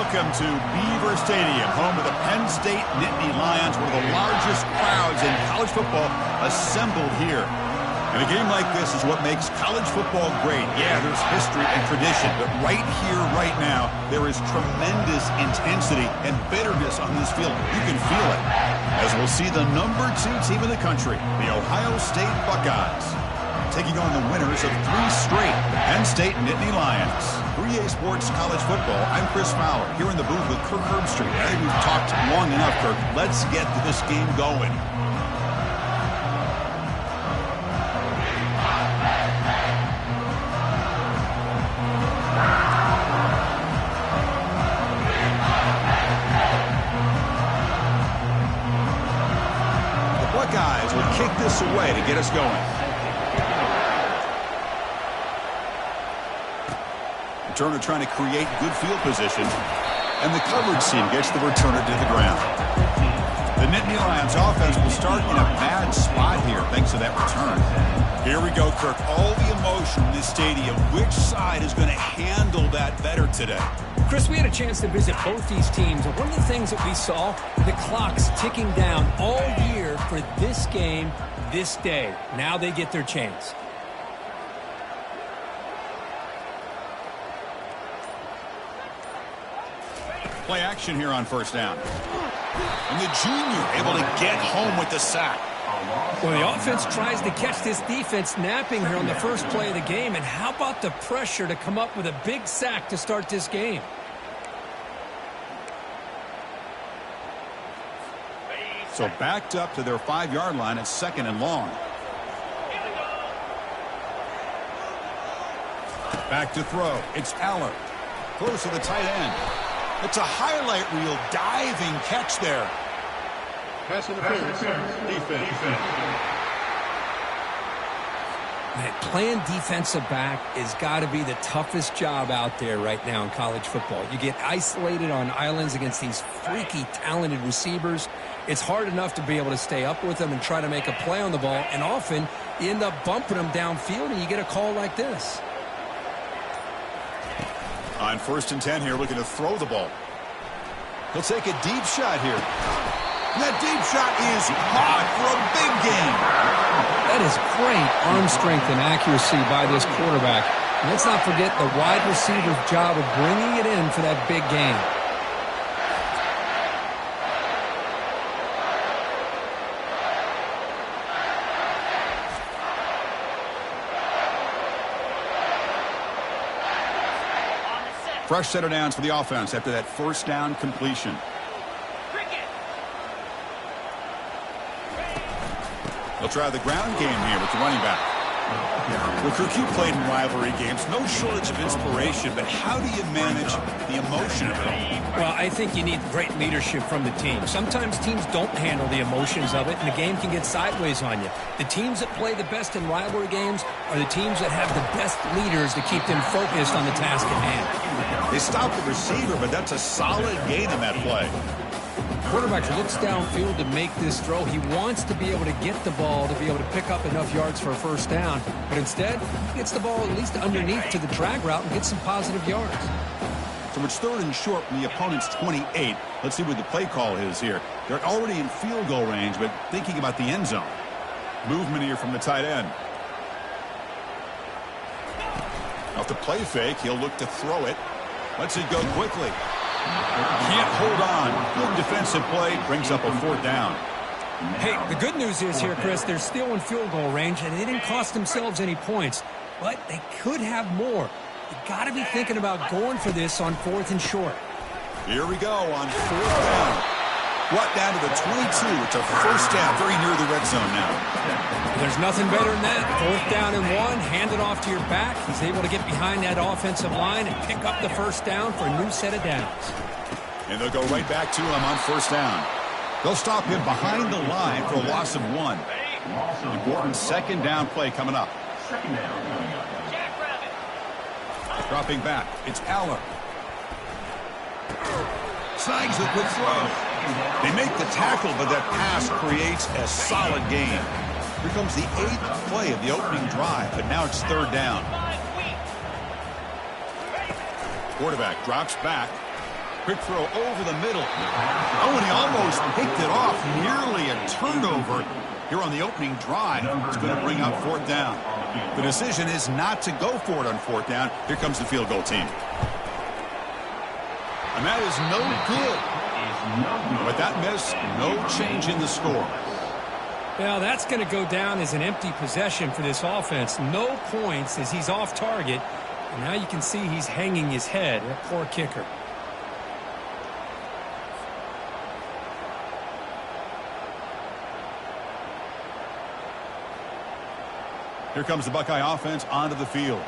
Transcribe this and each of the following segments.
Welcome to Beaver Stadium, home of the Penn State Nittany Lions, one of the largest crowds in college football assembled here. And a game like this is what makes college football great. Yeah, there's history and tradition, but right here, right now, there is tremendous intensity and bitterness on this field. You can feel it. As we'll see the number 2 team in the country, the Ohio State Buckeyes, taking on the winners of 3 straight, the Penn State Nittany Lions. 3A Sports College Football, I'm Chris Fowler, here in the booth with Kirk Herbstreit. I think we've talked long enough, Kirk. Let's get this game going. The Buckeyes will kick this away to get us going. Returner trying to create good field position, and the coverage team gets the returner to the ground. The Nittany Lions offense will start in a bad spot here thanks to that return. Here we go, Kirk. All the emotion in this stadium. Which side is going to handle that better today? Chris, we had a chance to visit both these teams, and one of the things that we saw, the clock's ticking down all year for this game, this day. Now they get their chance. Play action here on first down. And the junior able to get home with the sack. Well, the offense tries to catch this defense napping here on the first play of the game. And how about the pressure to come up with a big sack to start this game? So backed up to their 5-yard line at 2nd and long. Back to throw. It's Aller. Close to the tight end. It's a highlight reel diving catch there. Pass interference. Defense. Man, playing defensive back has got to be the toughest job out there right now in college football. You get isolated on islands against these freaky, talented receivers. It's hard enough to be able to stay up with them and try to make a play on the ball, and often you end up bumping them downfield and you get a call like this. On 1st and 10 here, looking to throw the ball. He'll take a deep shot here. And that deep shot is caught for a big gain. That is great arm strength and accuracy by this quarterback. And let's not forget the wide receiver's job of bringing it in for that big gain. Fresh set of downs for the offense after that first down completion. They'll try the ground game here with the running back. Well, Kirk, you played in rivalry games. No shortage of inspiration, but how do you manage the emotion of it all? Well, I think you need great leadership from the team. Sometimes teams don't handle the emotions of it, and the game can get sideways on you. The teams that play the best in rivalry games are the teams that have the best leaders to keep them focused on the task at hand. They stop the receiver, but that's a solid gain on that play. Quarterback looks downfield to make this throw. He wants to be able to get the ball to be able to pick up enough yards for a first down. But instead, he gets the ball at least underneath to the drag route and gets some positive yards. So it's 3rd and short from the opponent's 28. Let's see what the play call is here. They're already in field goal range, but thinking about the end zone. Movement here from the tight end. Off the play fake, he'll look to throw it. Lets it go quickly. Can't hold on. Good defensive play. Brings up a 4th down. Hey, the good news is here, Chris, they're still in field goal range, and they didn't cost themselves any points. But they could have more. You got to be thinking about going for this on 4th and short. Here we go on 4th down. Brought down to the 22. It's a first down, very near the red zone now. There's nothing better than that. 4th down and 1, hand it off to your back. He's able to get behind that offensive line and pick up the first down for a new set of downs. And they'll go right back to him on 1st down. They'll stop him behind the line for a loss of 1. Important 2nd down play coming up. Dropping back, it's Aller. Snags the quick throw. They make the tackle, but that pass creates a solid gain. Here comes the 8th play of the opening drive, but now it's 3rd down. Quarterback drops back. Quick throw over the middle. Oh, and he almost picked it off. Nearly a turnover here on the opening drive. It's going to bring up fourth down. The decision is not to go for it on fourth down. Here comes the field goal team. And that is no good. But that miss, no change in the score. Well, that's going to go down as an empty possession for this offense. No points as he's off target. And now you can see he's hanging his head. That poor kicker. Here comes the Buckeye offense onto the field.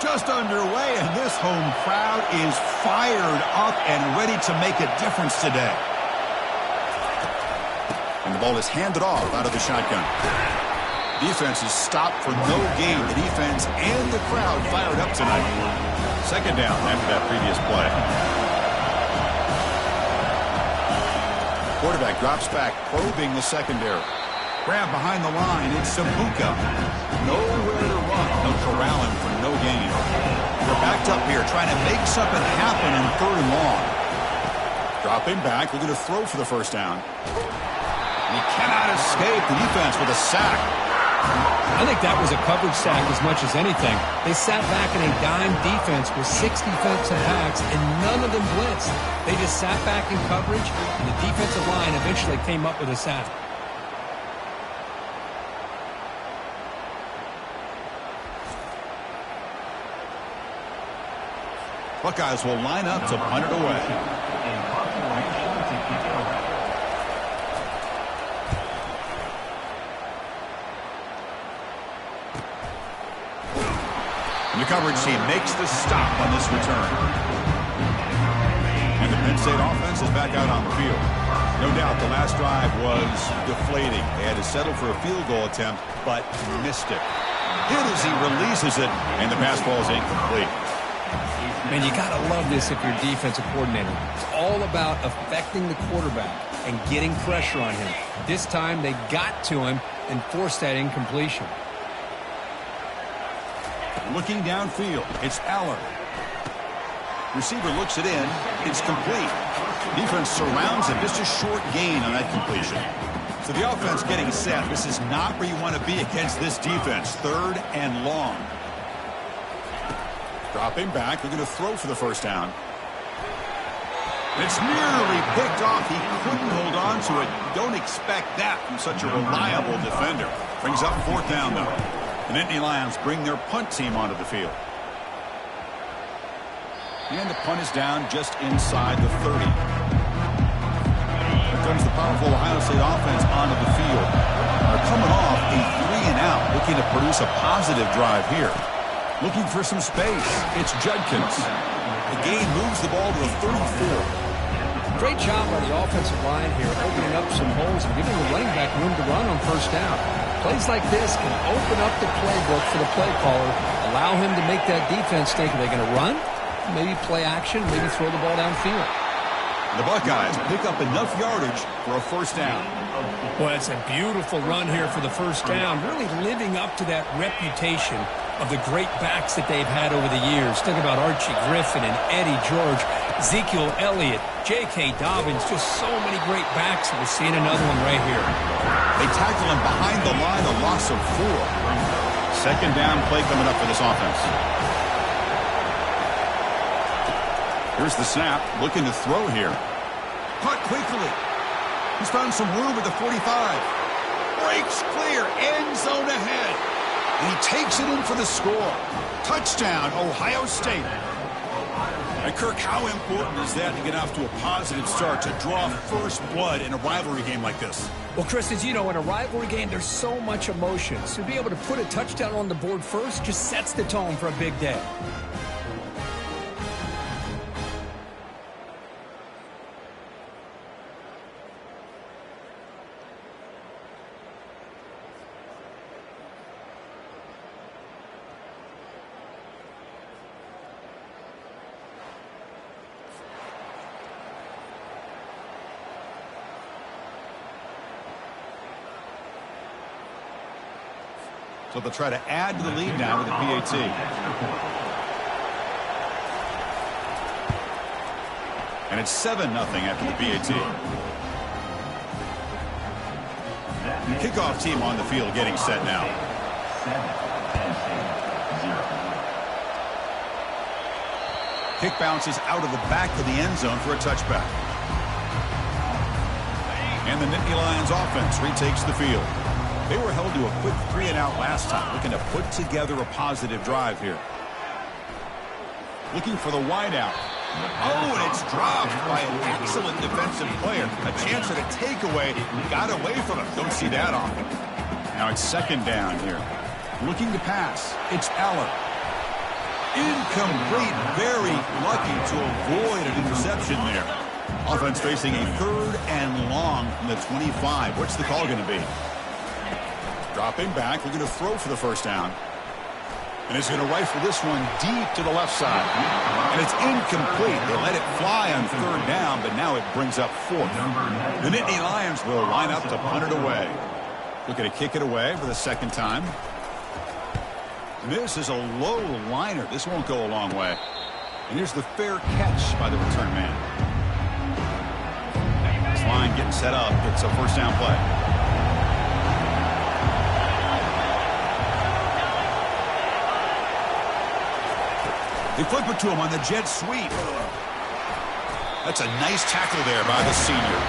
Just underway, and this home crowd is fired up and ready to make a difference today. And the ball is handed off out of the shotgun. Defense is stopped for no gain. The defense and the crowd fired up tonight. Second down after that previous play. Quarterback drops back, probing the secondary. Grab behind the line. It's Sambuca. Nowhere to run. They'll corral him for no gain. They're backed up here, trying to make something happen in third and long. Dropping back, looking to throw for the first down. And he cannot escape the defense with a sack. I think that was a coverage sack as much as anything. They sat back in a dime defense with 6 defensive backs, and none of them blitzed. They just sat back in coverage, and the defensive line eventually came up with a sack. Buckeyes will line up to punt it away. And the coverage team makes the stop on this return. And the Penn State offense is back out on the field. No doubt the last drive was deflating. They had to settle for a field goal attempt, but missed it. Hit as he releases it, and the pass ball is incomplete. Man, you got to love this if you're a defensive coordinator. It's all about affecting the quarterback and getting pressure on him. This time they got to him and forced that incompletion. Looking downfield, it's Aller. Receiver looks it in. It's complete. Defense surrounds him. Just a short gain on that completion. So the offense getting set. This is not where you want to be against this defense. Third and long. Dropping back, looking to throw for the first down. It's nearly picked off. He couldn't hold on to it. Don't expect that from such a reliable defender. Brings up fourth down, though. The Nittany Lions bring their punt team onto the field. And the punt is down just inside the 30. Here comes the powerful Ohio State offense onto the field. They're coming off a 3-and-out, looking to produce a positive drive here. Looking for some space. It's Judkins. The gain moves the ball to the 34. Great job by the offensive line here, opening up some holes and giving the running back room to run on first down. Plays like this can open up the playbook for the play caller, allow him to make that defense think, are they going to run? Maybe play action, maybe throw the ball downfield. The Buckeyes pick up enough yardage for a first down. Well, it's a beautiful run here for the first down, really living up to that reputation of the great backs that they've had over the years. Think about Archie Griffin and Eddie George, Ezekiel Elliott, J.K. Dobbins, just so many great backs. We're seeing another one right here. They tackle him behind the line, a loss of 4. Second down play coming up for this offense. Here's the snap, looking to throw here. Caught quickly. He's found some room at the 45. Breaks clear, end zone ahead. And he takes it in for the score. Touchdown, Ohio State. And Kirk, how important is that to get off to a positive start, to draw first blood in a rivalry game like this? Well, Chris, as you know, in a rivalry game, there's so much emotion. So to be able to put a touchdown on the board first just sets the tone for a big day. So they'll try to add to the lead now with the PAT. And it's 7-0 after the PAT. Kickoff team on the field getting set now. Kick bounces out of the back of the end zone for a touchback. And the Nittany Lions offense retakes the field. They were held to a quick 3-and-out last time, looking to put together a positive drive here. Looking for the wideout. Oh, and it's dropped by an excellent defensive player. A chance at a takeaway. Got away from him. Don't see that often. Now it's 2nd down here. Looking to pass. It's Eller. Incomplete. Very lucky to avoid an interception there. Offense facing a 3rd and long from the 25. What's the call going to be? Dropping back. Looking to throw for the 1st down. And he's going to rifle this one deep to the left side. And it's incomplete. They let it fly on 3rd down, but now it brings up 4th. The Nittany Lions will line up to punt it away. Looking to kick it away for the 2nd time. This is a low liner. This won't go a long way. And here's the fair catch by the return man. This line getting set up. It's a 1st down play. They flip it to him on the jet sweep. That's a nice tackle there by the senior.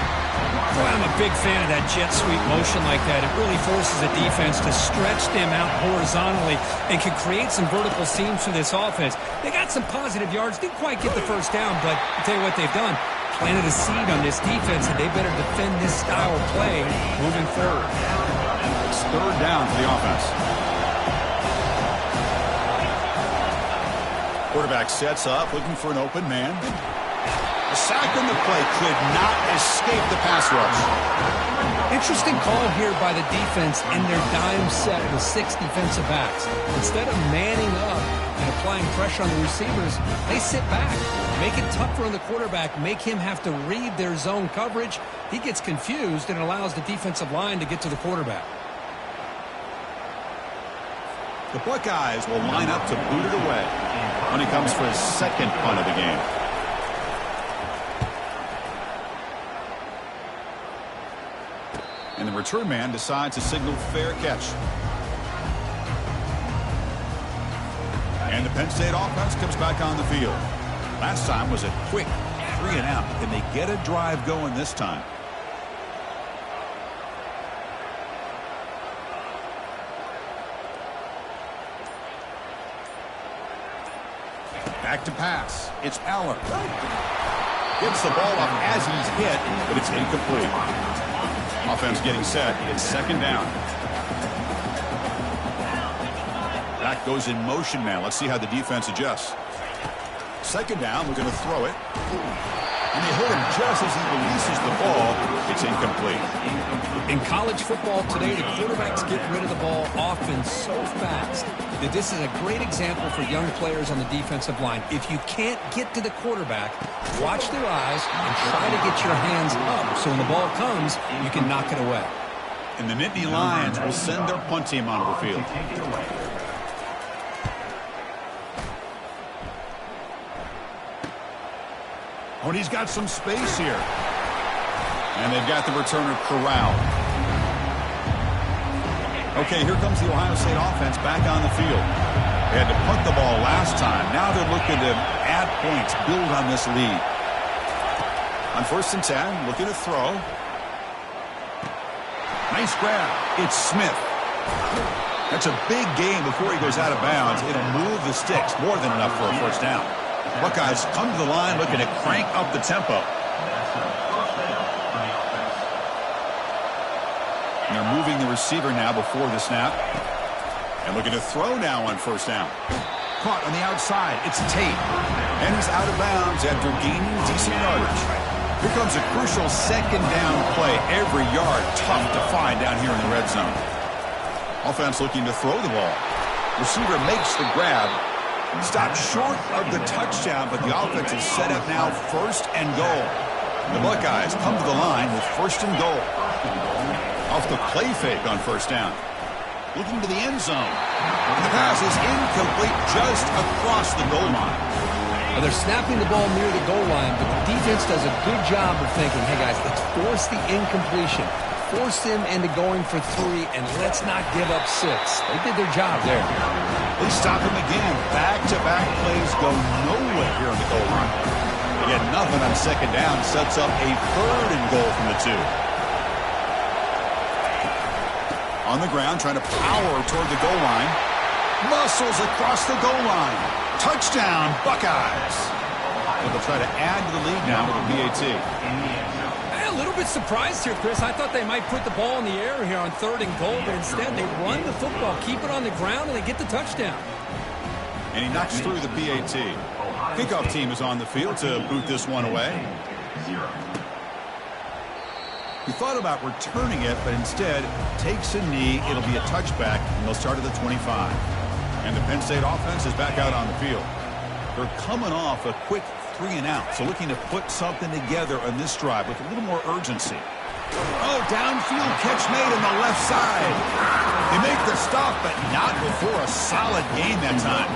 Well, I'm a big fan of that jet sweep motion like that. It really forces a defense to stretch them out horizontally and can create some vertical seams for this offense. They got some positive yards. Didn't quite get the 1st down, but I'll tell you what they've done. Planted a seed on this defense, and they better defend this style of play moving forward. It's 3rd down for the offense. Quarterback sets up, looking for an open man. A sack on the play could not escape the pass rush. Interesting call here by the defense in their dime set with 6 defensive backs. Instead of manning up and applying pressure on the receivers, they sit back, make it tougher on the quarterback, make him have to read their zone coverage. He gets confused and allows the defensive line to get to the quarterback. The Buckeyes will line up to boot it away when he comes for his 2nd punt of the game. And the return man decides to signal fair catch. And the Penn State offense comes back on the field. Last time was a quick 3-and-out. Can they get a drive going this time? Back to pass. It's Aller. Gets the ball up as he's hit, but it's incomplete. Offense getting set. It's 2nd down. Back goes in motion now. Let's see how the defense adjusts. 2nd down. We're going to throw it. And they hit him just as he releases the ball. It's incomplete. In college football today, the quarterbacks get rid of the ball often so fast that this is a great example for young players on the defensive line. If you can't get to the quarterback, watch their eyes and try to get your hands up so when the ball comes, you can knock it away. And the Nittany Lions will send their punt team onto the field. Oh, and he's got some space here. And they've got the returner corralled. Okay, here comes the Ohio State offense back on the field. They had to punt the ball last time. Now they're looking to add points, build on this lead. On 1st and 10, looking to throw. Nice grab. It's Smith. That's a big gain before he goes out of bounds. It'll move the sticks. More than enough for a 1st down. Buckeyes come to the line looking to crank up the tempo. And they're moving the receiver now before the snap. And looking to throw now on 1st down. Caught on the outside. It's Tate. And he's out of bounds after gaining decent yardage. Here comes a crucial 2nd down play. Every yard tough to find down here in the red zone. Offense looking to throw the ball. Receiver makes the grab. Stopped short of the touchdown, but the offense is set up now 1st and goal. The Buckeyes come to the line with 1st and goal. Off the play fake on 1st down. Looking to the end zone. And the pass is incomplete just across the goal line. Well, they're snapping the ball near the goal line, but the defense does a good job of thinking, hey, guys, let's force the incompletion. Force them into going for 3, and let's not give up 6. They did their job there. They stop him again. Back-to-back plays go nowhere here on the goal line. They get nothing on second down. Sets up a 3rd and goal from the 2. On the ground, trying to power toward the goal line. Muscles across the goal line. Touchdown, Buckeyes. But they'll try to add to the lead now with a PAT. A little bit surprised here, Chris. I thought they might put the ball in the air here on 3rd and goal, but instead they run the football, keep it on the ground, and they get the touchdown. And he knocks through the PAT. Kickoff team is on the field to boot this one away. He thought about returning it, but instead takes a knee. It'll be a touchback, and they'll start at the 25. And the Penn State offense is back out on the field. They're coming off a quick 3-and-out, so looking to put something together on this drive with a little more urgency. Oh, downfield catch made on the left side. They make the stop, but not before a solid gain that time.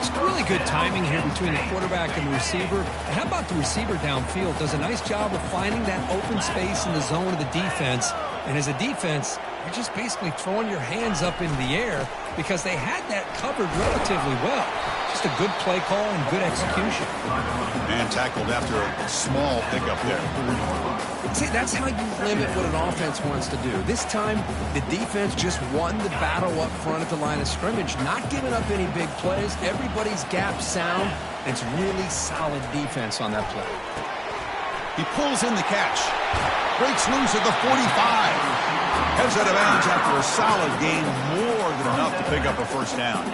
It's really good timing here between the quarterback and the receiver. And how about the receiver downfield? Does a nice job of finding that open space in the zone of the defense. And as a defense, you're just basically throwing your hands up in the air because they had that covered relatively well. Just a good play call and good execution. And tackled after a small pickup there. See, that's how you limit what an offense wants to do. This time, the defense just won the battle up front at the line of scrimmage, not giving up any big plays. Everybody's gap sound. It's really solid defense on that play. He pulls in the catch. Breaks loose at the 45. Heads out of bounds after a solid gain, more than enough to pick up a 1st down.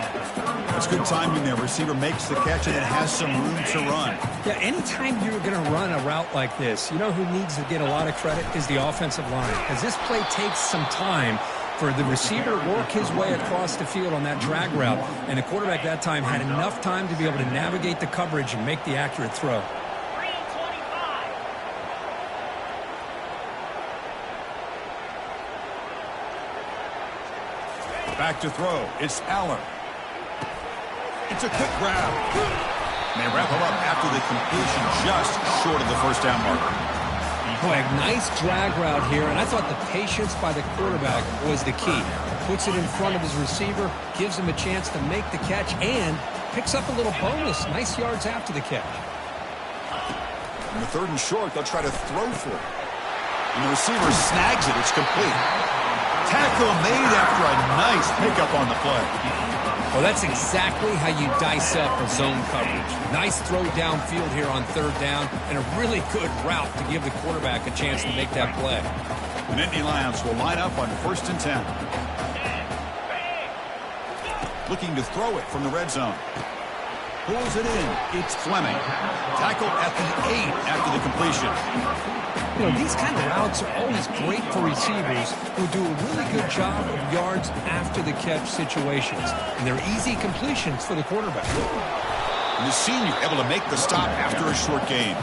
That's good timing there. Receiver makes the catch and it has some room to run. Yeah, anytime you're going to run a route like this, you know who needs to get a lot of credit is the offensive line. As this play takes some time for the receiver to work his way across the field on that drag route, and the quarterback that time had enough time to be able to navigate the coverage and make the accurate throw. Back to throw. It's Aller. It's a quick grab. And they wrap him up after the completion just short of the 1st down marker. Boy, a nice drag route here, and I thought the patience by the quarterback was the key. Puts it in front of his receiver, gives him a chance to make the catch, and picks up a little bonus. Nice yards after the catch. On the 3rd and short, they'll try to throw for it. And the receiver snags it. It's complete. Tackle made after a nice pickup on the play. Well, that's exactly how you dice up a zone coverage. Nice throw downfield here on 3rd down, and a really good route to give the quarterback a chance to make that play. The Nittany Lions will line up on 1st and 10. Looking to throw it from the red zone. Pulls it in. It's Fleming. Tackled at the 8 after the completion. You know, these kind of routes are always great for receivers who do a really good job of yards after the catch situations. And they're easy completions for the quarterback. And the senior able to make the stop after a short gain.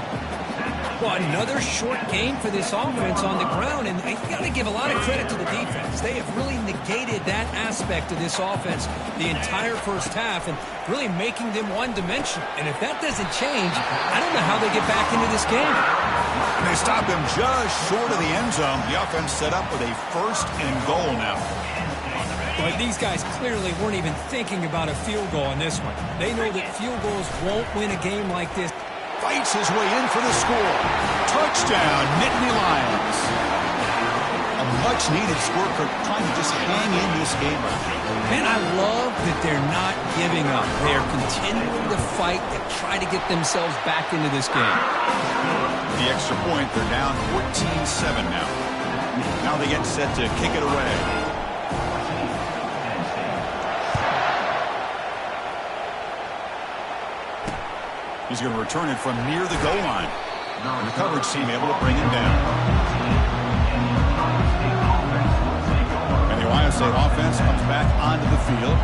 Well, another short gain for this offense on the ground, and you got to give a lot of credit to the defense. They have really negated that aspect of this offense the entire 1st half and really making them one-dimensional. And if that doesn't change, I don't know how they get back into this game. And they stop him just short of the end zone. The offense set up with a 1st and goal now. But these guys clearly weren't even thinking about a field goal on this one. They know that field goals won't win a game like this. Fights his way in for the score. Touchdown, Nittany Lions. A much-needed score for trying to just hang in this game right now. Man, I love that they're not giving up. They are continuing to fight and try to get themselves back into this game. The extra point, they're down 14-7 now. Now they get set to kick it away. He's going to return it from near the goal line. And the coverage team able to bring him down. And the Ohio State offense comes back onto the field.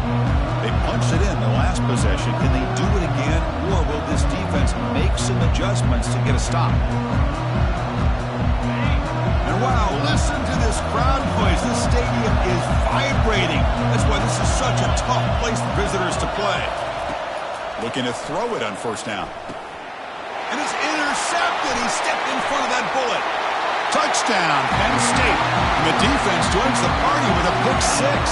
They punched it in the last possession. Can they do it again, or will this defense make some adjustments to get a stop? And Wow, listen to this crowd noise. This stadium is vibrating. That's why this is such a tough place for visitors to play. Looking to throw it on first down. And it's intercepted. He stepped in front of that bullet. Touchdown, Penn State. And the defense joins the party with a pick six.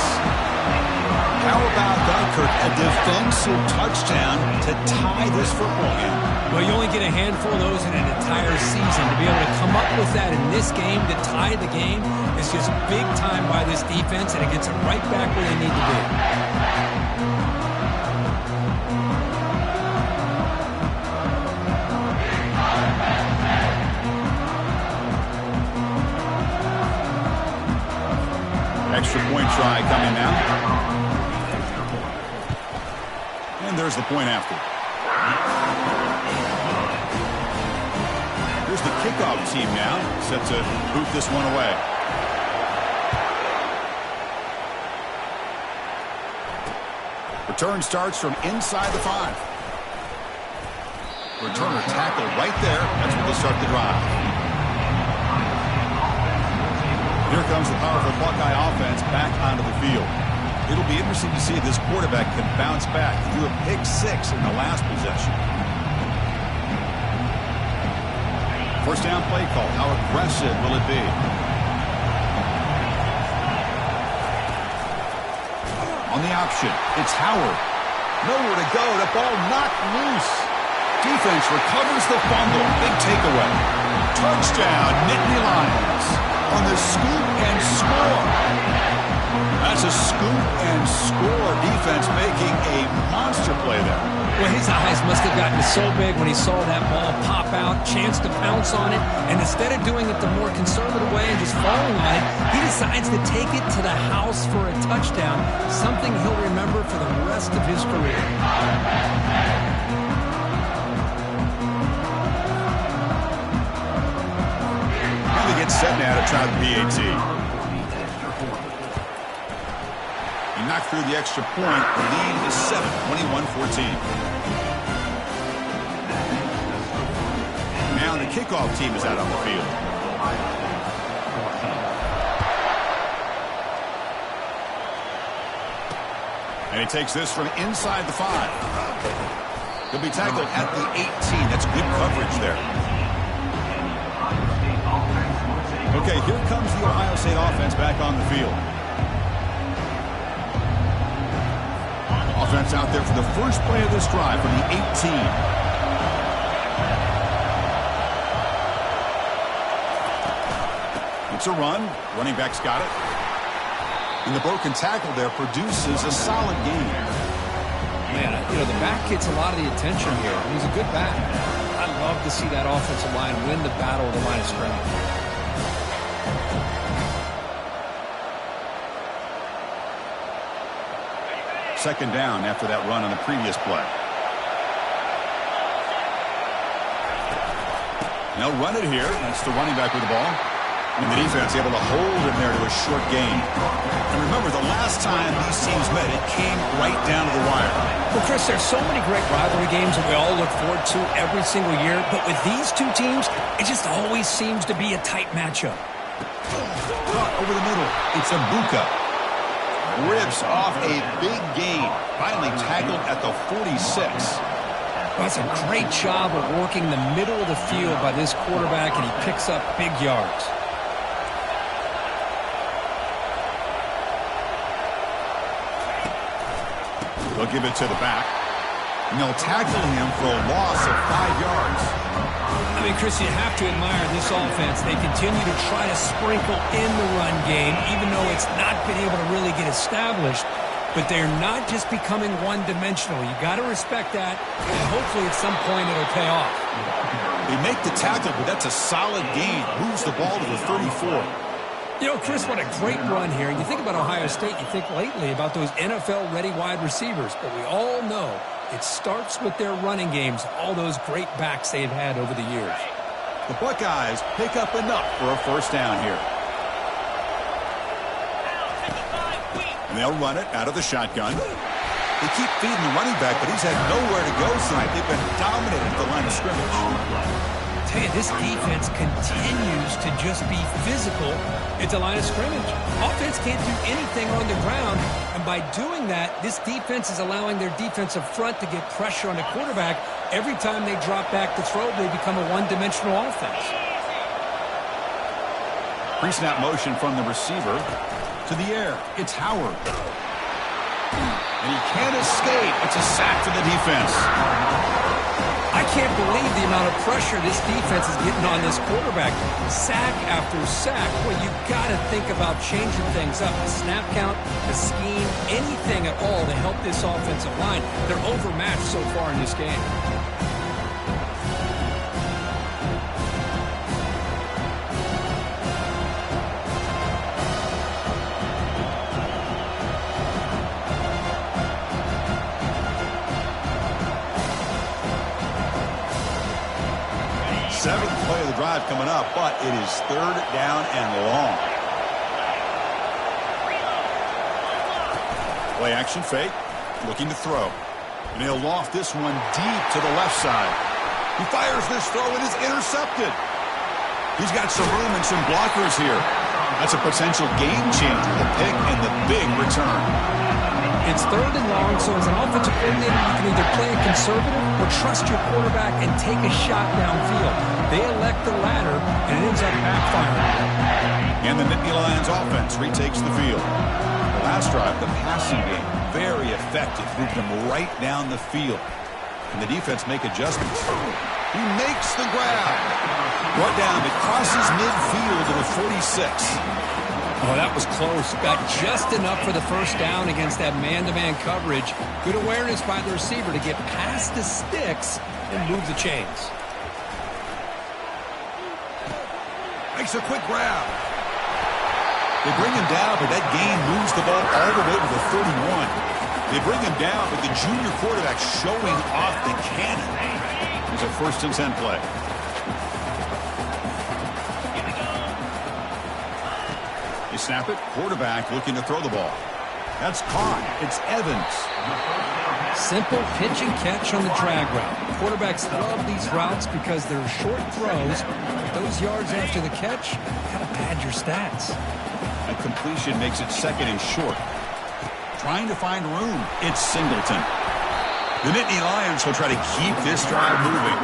How about that, Kirk? A defensive touchdown to tie this football game. Well, you only get a handful of those in an entire season. To be able to come up with that in this game, to tie the game, is just big time by this defense, and it gets them right back where they need to be. Extra point try coming now. And there's the point after. Here's the kickoff team now, set to boot this one away. Return starts from inside the 5. Returner tackle right there. That's where they'll start the drive. Here comes the powerful Buckeye offense back onto the field. It'll be interesting to see if this quarterback can bounce back. He threw a pick six in the last possession. First down play call. How aggressive will it be? On the option, it's Howard. Nowhere to go. The ball knocked loose. Defense recovers the fumble. Big takeaway. Touchdown, Nittany Lions. On the scoop and score. That's a scoop and score. Defense making a monster play there. Well, his eyes must have gotten so big when he saw that ball pop out, chance to pounce on it, and instead of doing it the more conservative way and just falling on it, he decides to take it to the house for a touchdown, something he'll remember for the rest of his career. Set now to try the PAT. He knocked through the extra point. The lead is 7, 21-14. Now the kickoff team is out on the field. And he takes this from inside the 5. He'll be tackled at the 18. That's good coverage there. Okay, here comes the Ohio State offense back on the field. Offense out there for the first play of this drive from the 18. It's a run. Running back's got it. And the broken tackle there produces a solid gain. Man, you know, the back gets a lot of the attention here. He's a good back. I love to see that offensive line win the battle of the line of scrimmage. Second down after that run on the previous play. And they'll run it here. That's the running back with the ball. And the defense able to hold him there to a short gain. And remember, the last time these teams met, it came right down to the wire. Well, Chris, there's so many great rivalry games that we all look forward to every single year. But with these two teams, it just always seems to be a tight matchup. Caught over the middle. It's Mbuka. Rips off a big gain. Finally tackled at the 46. Well, that's a great job of working the middle of the field by this quarterback, and he picks up big yards. They'll give it to the back. And they'll tackle him for a loss of 5 yards. I mean, Chris, you have to admire this offense. They continue to try to sprinkle in the run game, even though it's not been able to really get established. But they're not just becoming one-dimensional. You got to respect that, and hopefully at some point it'll pay off. They make the tackle, but that's a solid gain. Moves the ball to the 34. You know, Chris, what a great run here. You think about Ohio State, you think lately about those NFL-ready wide receivers, but we all know it starts with their running games, all those great backs they've had over the years. The Buckeyes pick up enough for a first down here. And they'll run it out of the shotgun. They keep feeding the running back, but he's had nowhere to go tonight. They've been dominating at the line of scrimmage. Tell you, this defense continues to just be physical at the line of scrimmage. Offense can't do anything on the ground, and by doing that, this defense is allowing their defensive front to get pressure on the quarterback. Every time they drop back to throw, they become a one-dimensional offense. Pre-snap motion from the receiver to the air. It's Howard. And he can't escape. It's a sack for the defense. I can't believe the amount of pressure this defense is getting on this quarterback. Sack after sack. Well, you got to think about changing things up. The snap count, the scheme, anything at all to help this offensive line. They're overmatched so far in this game. Seventh play of the drive coming up, but it is third down and long. Play action fake, looking to throw. And he'll loft this one deep to the left side. He fires this throw and is intercepted. He's got some room and some blockers here. That's a potential game changer, the pick and the big return. It's third and long, so as an offensive coordinator, you can either play it conservative or trust your quarterback and take a shot downfield. They elect the latter, and it ends up backfiring. And the Nittany Lions offense retakes the field. The last drive, the passing game, very effective. Moved them right down the field. And the defense make adjustments. He makes the grab. Brought down, it crosses midfield to the 46. Oh, that was close. Got just enough for the first down against that man-to-man coverage. Good awareness by the receiver to get past the sticks and move the chains. Makes a quick grab. They bring him down, but that gain moves the ball all the way to the 31. They bring him down, but the junior quarterback showing off the cannon. It's a 1st and 10 play. Snap it. Quarterback looking to throw the ball. That's caught. It's Evans. Simple pitch and catch on the drag route. Quarterbacks love these routes because they're short throws. But those yards after the catch kind of pad your stats. A completion makes it 2nd and short. Trying to find room. It's Singleton. The Nittany Lions will try to keep this drive moving.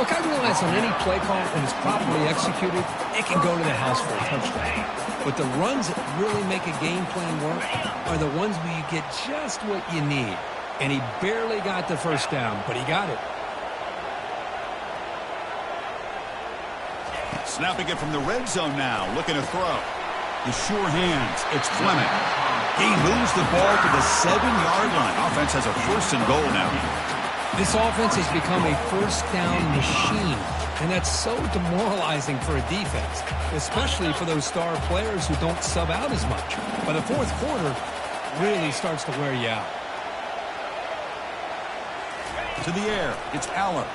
Look, I realize on any play call, when it's properly executed, it can go to the house for a touchdown. But the runs that really make a game plan work are the ones where you get just what you need. And he barely got the first down, but he got it. Snapping it from the red zone now, looking to throw. The sure hands, it's Fleming. He moves the ball to the 7-yard line. Offense has a 1st and goal now. This offense has become a first down machine, and that's so demoralizing for a defense, especially for those star players who don't sub out as much. By the 4th quarter, really starts to wear you out. To the air, it's Allen.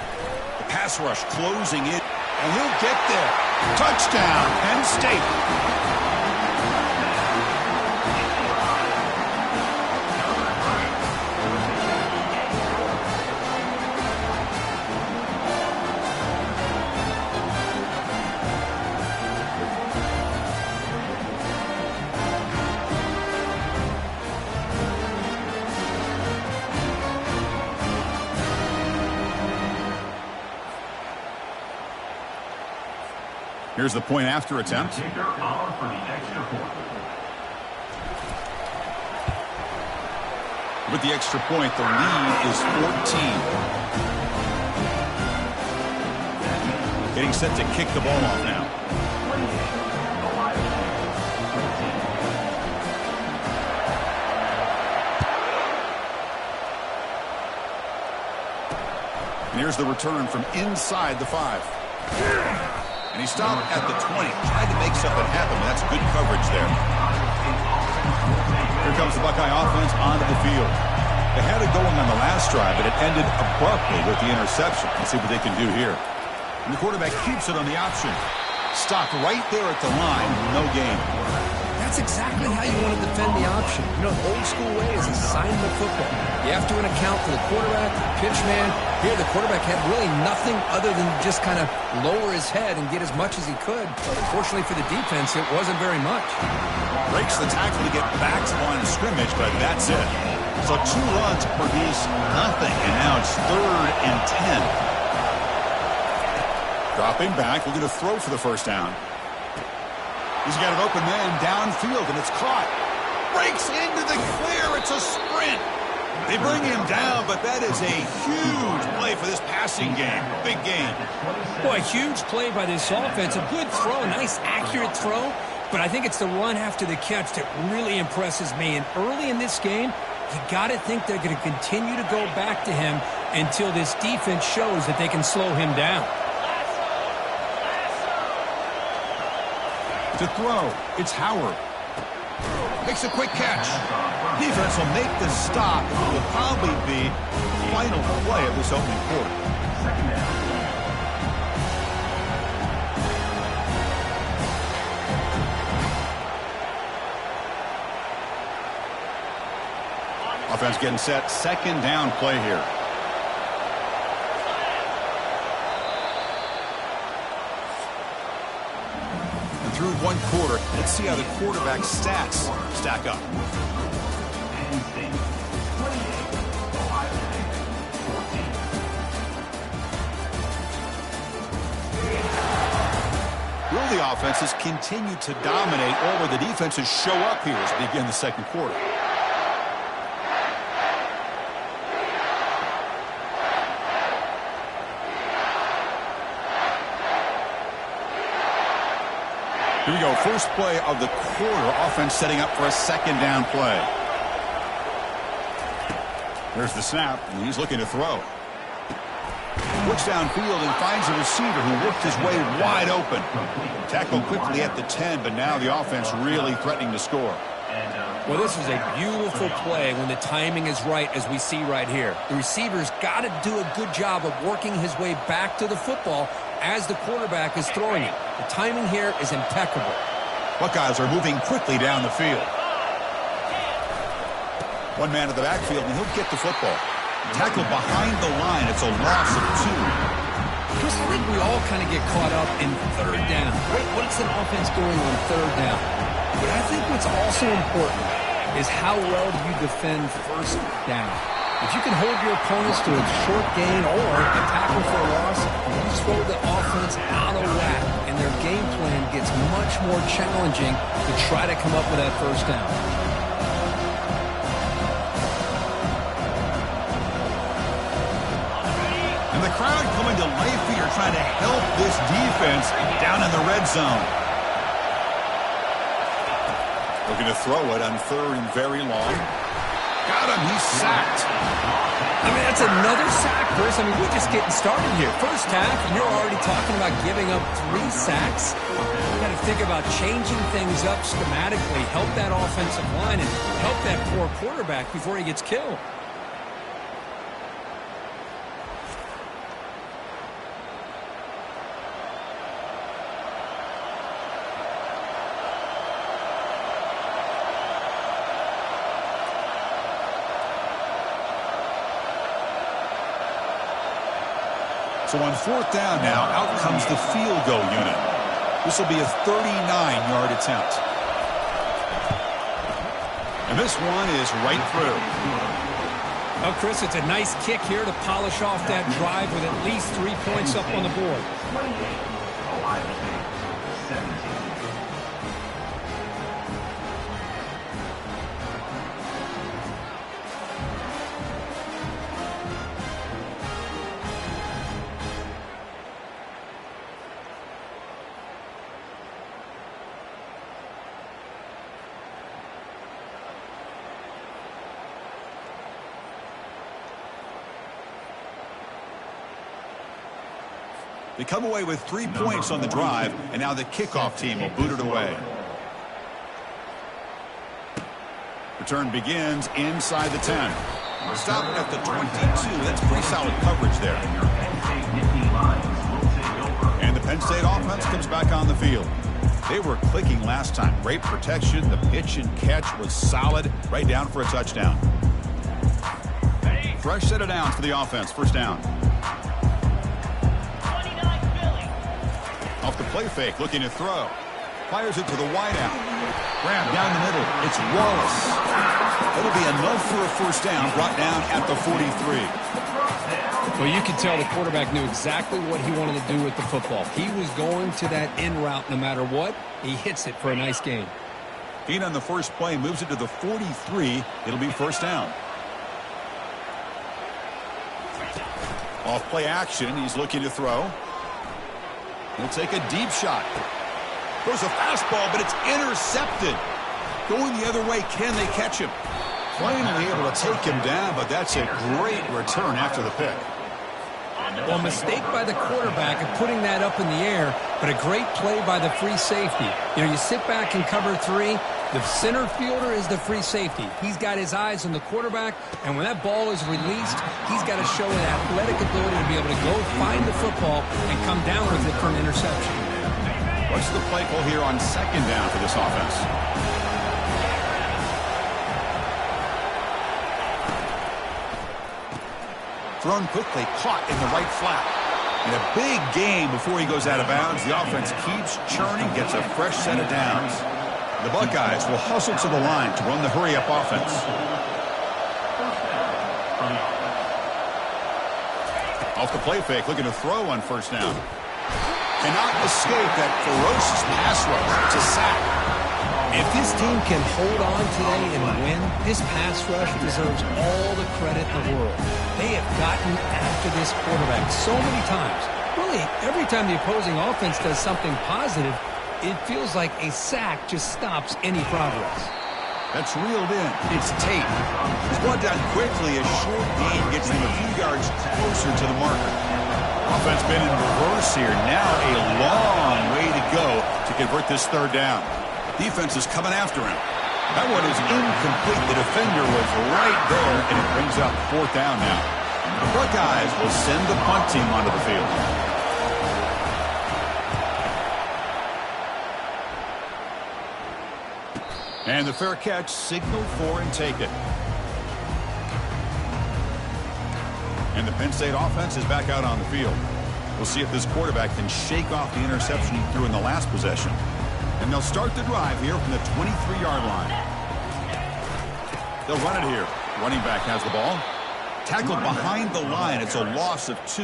The pass rush closing in, and he'll get there. Touchdown, Penn State. Here's the point after attempt. With the extra point, the lead is 14. Getting set to kick the ball off now. And here's the return from inside the 5. And he stopped at the 20. Tried to make something happen. That's good coverage there. Here comes the Buckeye offense onto the field. They had it going on the last drive, but it ended abruptly with the interception. Let's see what they can do here. And the quarterback keeps it on the option. Stopped right there at the line. No gain. that's exactly how you want to defend the option. You know, old school way is assigning the football. You have to account for the quarterback, the pitch man. Here, the quarterback had really nothing other than just kind of lower his head and get as much as he could. Fortunately for the defense, it wasn't very much. Breaks the tackle to get back to the line of scrimmage, but that's it. So 2 runs produce nothing, and now it's 3rd and 10. Dropping back, looking to throw for the first down. He's got an open man downfield, and it's caught. Breaks into the clear. It's a sprint. They bring him down, but that is a huge play for this passing game. Big game. Boy, a huge play by this offense. A good throw, a nice accurate throw. But I think it's the run after the catch that really impresses me. And early in this game, you got to think they're going to continue to go back to him until this defense shows that they can slow him down. To throw, it's Howard. Makes a quick catch. Defense will make the stop. It will probably be the final play of this opening quarter. Offense getting set. 2nd down play here. Through 1 quarter, let's see how the quarterback's stats stack up. Will the offenses continue to dominate, or will the defenses show up here as we begin the 2nd quarter? Here we go, first play of the quarter. Offense setting up for a 2nd down play. There's the snap, and he's looking to throw. Looks downfield and finds a receiver who worked his way wide open. Tackled quickly at the 10, but now the offense really threatening to score. Well, this is a beautiful play when the timing is right, as we see right here. The receiver's got to do a good job of working his way back to the football as the quarterback is throwing it. The timing here is impeccable. Buckeyes are moving quickly down the field. 1 man at the backfield, and he'll get the football. Tackled behind the line. It's a loss of 2. Chris, I think we all kind of get caught up in 3rd down. What's an offense doing on 3rd down? But I think what's also important is how well do you defend 1st down. If you can hold your opponents to a short gain or a tackle for a loss, you throw the offense out of whack, and their game plan gets much more challenging to try to come up with that 1st down. And the crowd coming to life here trying to help this defense down in the red zone. Looking to throw it on 3rd and very long. Got him. He's sacked. I mean, that's another sack, Chris. I mean, we're just getting started here. First half, and you're already talking about giving up 3 sacks. You got to think about changing things up schematically, help that offensive line, and help that poor quarterback before he gets killed. So on 4th down now, out comes the field goal unit. This will be a 39-yard attempt. And this one is right through. Well, Chris, it's a nice kick here to polish off that drive with at least 3 points up on the board. They come away with 3 points on the drive, and now the kickoff team will boot it away. Return begins inside the 10. Stopping at the 22. That's pretty solid coverage there. And the Penn State offense comes back on the field. They were clicking last time. Great protection. The pitch and catch was solid. Right down for a touchdown. Fresh set of downs for the offense. First down. Off the play fake, looking to throw. Fires it to the wideout. Grab down the middle. It's Wallace. It'll be enough for a first down. Brought down at the 43. Well, you can tell the quarterback knew exactly what he wanted to do with the football. He was going to that in route no matter what. He hits it for a nice gain. Gain on the first play, moves it to the 43. It'll be first down. Off play action, he's looking to throw. He'll take a deep shot. Throws a fastball, but it's intercepted. Going the other way, can they catch him? Finally able to take him down, but that's a great return after the pick. Well, mistake by the quarterback of putting that up in the air, but a great play by the free safety. You know, you sit back and cover 3. The center fielder is the free safety. He's got his eyes on the quarterback, and when that ball is released, he's got to show an athletic ability to be able to go find the football and come down with it for an interception. What's the play call here on second down for this offense? Thrown quickly, caught in the right flat. And a big gain before he goes out of bounds. The offense keeps churning, gets a fresh set of downs. The Buckeyes will hustle to the line to run the hurry-up offense. Off the play fake, looking to throw on first down. Cannot escape that ferocious pass rush. It's a sack. If this team can hold on today and win, this pass rush deserves all the credit in the world. They have gotten after this quarterback so many times. Really, every time the opposing offense does something positive, it feels like a sack just stops any progress. That's reeled in. It's Tate. He's brought down quickly. A short gain gets him a few yards closer to the marker. Offense been in reverse here. Now a long way to go to convert this third down. Defense is coming after him. That one is incomplete. The defender was right there, and it brings up fourth down now. The Buckeyes will send the punt team onto the field. And the fair catch, signal for and take it. And the Penn State offense is back out on the field. We'll see if this quarterback can shake off the interception he threw in the last possession. And they'll start the drive here from the 23-yard line. They'll run it here. Running back has the ball. Tackled behind the line. It's a loss of 2.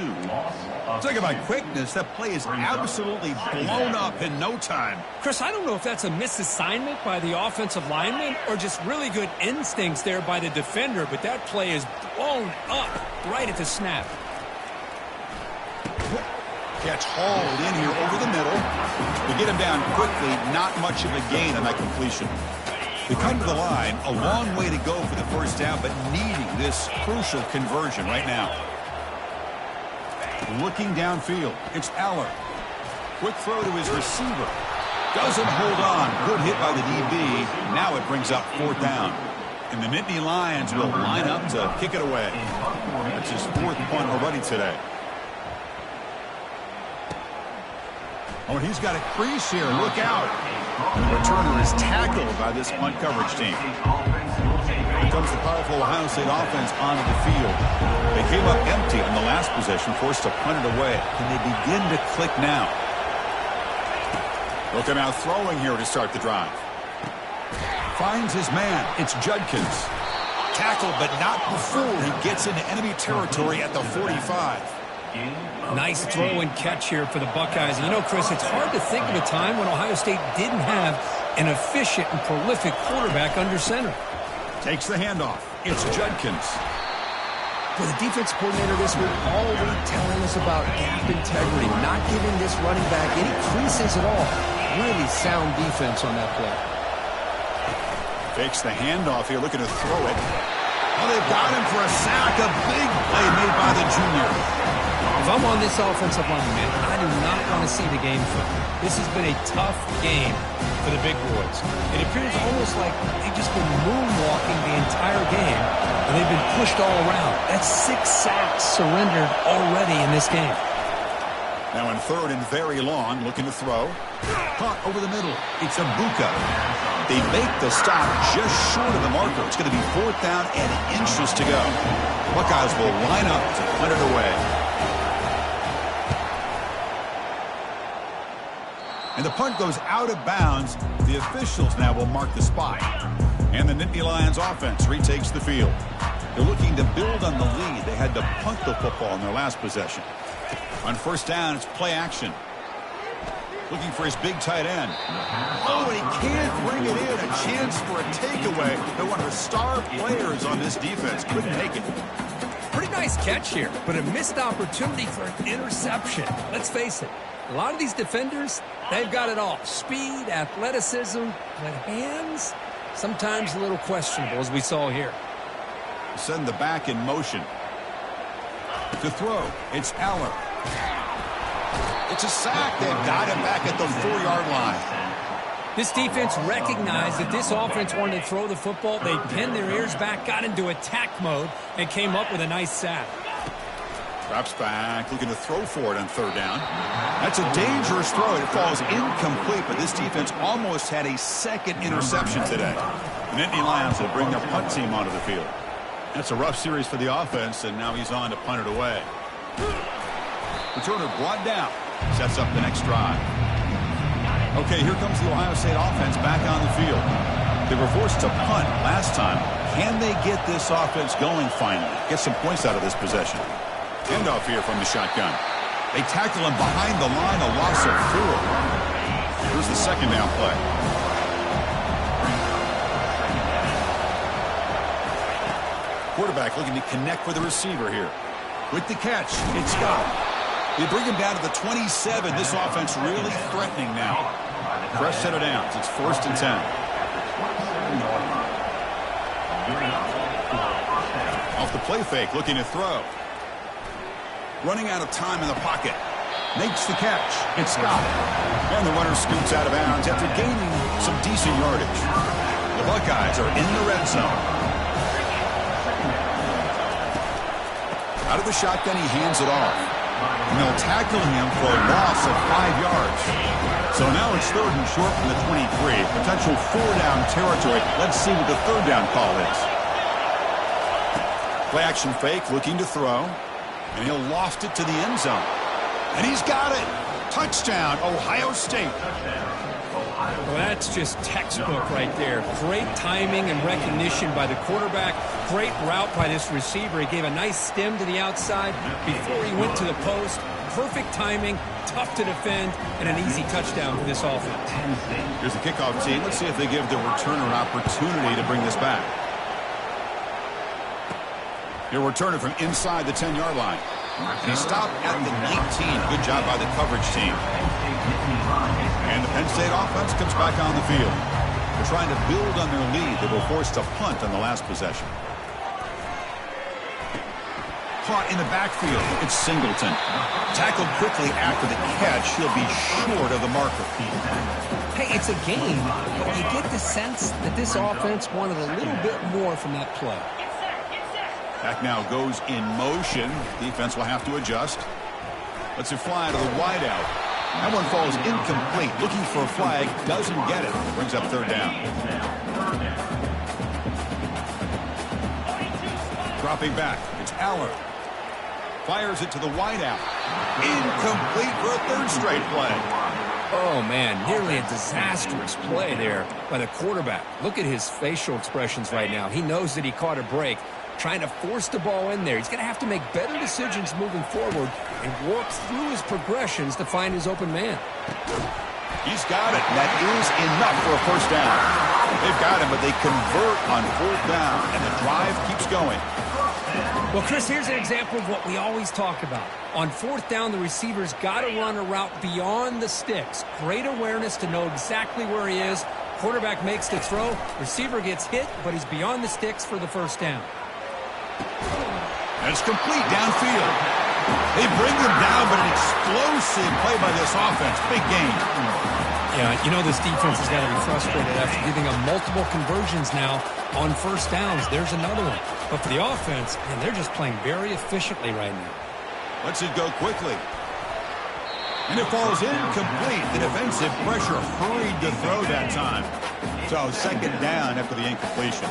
Talking about quickness, that play is absolutely blown up in no time. Chris, I don't know if that's a misassignment by the offensive lineman or just really good instincts there by the defender, but that play is blown up right at the snap. Catch hauled in here over the middle. To get him down quickly, not much of a gain on that completion. We come to the line, a long way to go for the first down, but needing this crucial conversion right now. Looking downfield, it's Aller. Quick throw to his receiver. Doesn't hold on. Good hit by the DB. Now it brings up fourth down. And the Nittany Lions will line up to kick it away. That's his fourth punt already today. Oh, and he's got a crease here. Look out. And the returner is tackled by this punt coverage team. Here comes the powerful Ohio State offense onto the field. They came up empty on the last possession, forced to punt it away. Can they begin to click now? Look at now throwing here to start the drive. Finds his man. It's Judkins. Tackled, but not before he gets into enemy territory at the 45. Nice throw and catch here for the Buckeyes. And you know, Chris, it's hard to think of a time when Ohio State didn't have an efficient and prolific quarterback under center. Takes the handoff. It's Judkins. For the defense coordinator this week, all week telling us about gap integrity, not giving this running back any creases at all. Really sound defense on that play. Fakes the handoff here, looking to throw it. Oh, they've got him for a sack. A big play made by the junior. If I'm on this offensive line, man, I do not want to see the game flip. This has been a tough game for the big boys. It appears almost like they've just been moonwalking the entire game, and they've been pushed all around. That's 6 sacks surrendered already in this game. Now in third and very long, looking to throw. Caught over the middle. It's Abuka. They make the stop just short of the marker. It's going to be 4th down and inches to go. Buckeyes will line up to punt it away. And the punt goes out of bounds. The officials now will mark the spot. And the Nittany Lions offense retakes the field. They're looking to build on the lead. They had to punt the football in their last possession. On 1st down, it's play action. Looking for his big tight end. Oh, and he can't bring it in. A chance for a takeaway. They're one of the star players on this defense. Couldn't make it. Pretty nice catch here, but a missed opportunity for an interception. Let's face it, a lot of these defenders, they've got it all. Speed, athleticism, but hands, sometimes a little questionable, as we saw here. Send the back in motion. To throw, it's Aller. It's a sack. They've got him back at the 4-yard line. This defense recognized that this offense wanted to throw the football. They pinned their ears back, got into attack mode, and came up with a nice sack. Drops back, looking to throw for it on 3rd down. That's a dangerous throw. It falls incomplete, but this defense almost had a second interception today. The Nittany Lions will bring their punt team onto the field. That's a rough series for the offense, and now he's on to punt it away. Returner brought down. Sets up the next drive. Okay, here comes the Ohio State offense back on the field. They were forced to punt last time. Can they get this offense going finally? Get some points out of this possession. Handoff here from the shotgun. They tackle him behind the line, a loss of 4. Here's the 2nd down play. Quarterback looking to connect with the receiver here. With the catch, it's Scott. They bring him down to the 27. This offense really threatening now. Fresh set of downs. It's 1st and 10. Off the play fake, looking to throw. Running out of time in the pocket. Makes the catch. It's Scott. And the runner scoots out of bounds after gaining some decent yardage. The Buckeyes are in the red zone. Out of the shotgun, he hands it off. And they'll tackle him for a loss of 5 yards. So now it's 3rd and short from the 23. Potential 4-down territory. Let's see what the 3rd down call is. Play action fake, looking to throw. And he'll loft it to the end zone. And he's got it. Touchdown, Ohio State. Well, that's just textbook right there. Great timing and recognition by the quarterback. Great route by this receiver. He gave a nice stem to the outside before he went to the post. Perfect timing, tough to defend, and an easy touchdown for this offense. Here's the kickoff team. Let's see if they give the returner an opportunity to bring this back. He'll return it from inside the 10-yard line. And he stopped at the 19. Good job by the coverage team. And the Penn State offense comes back on the field. They're trying to build on their lead. They were forced to punt on the last possession. Caught in the backfield. It's Singleton. Tackled quickly after the catch. He'll be short of the marker. Hey, it's a game, but you get the sense that this offense wanted a little bit more from that play. Back now goes in motion. Defense will have to adjust. Lets it fly to the wideout. That one falls incomplete. Looking for a flag. Doesn't get it. Brings up 3rd down. Dropping back. It's Aller. Fires it to the wideout. Incomplete for a 3rd straight play. Oh, man, nearly a disastrous play there by the quarterback. Look at his facial expressions right now. He knows that he caught a break, trying to force the ball in there. He's going to have to make better decisions moving forward and work through his progressions to find his open man. He's got it. That is enough for a 1st down. They've got him, but they convert on 4th down, and the drive keeps going. Well, Chris, here's an example of what we always talk about. On 4th down, the receiver's got to run a route beyond the sticks. Great awareness to know exactly where he is. Quarterback makes the throw. Receiver gets hit, but he's beyond the sticks for the 1st down. And it's complete downfield. They bring him down, but an explosive play by this offense. Big game. Yeah, you know this defense has got to be frustrated after giving them multiple conversions now on 1st downs. There's another one. But for the offense, man, they're just playing very efficiently right now. Lets it go quickly. And it falls incomplete. The defensive pressure hurried to throw that time. So second down after the incompletion.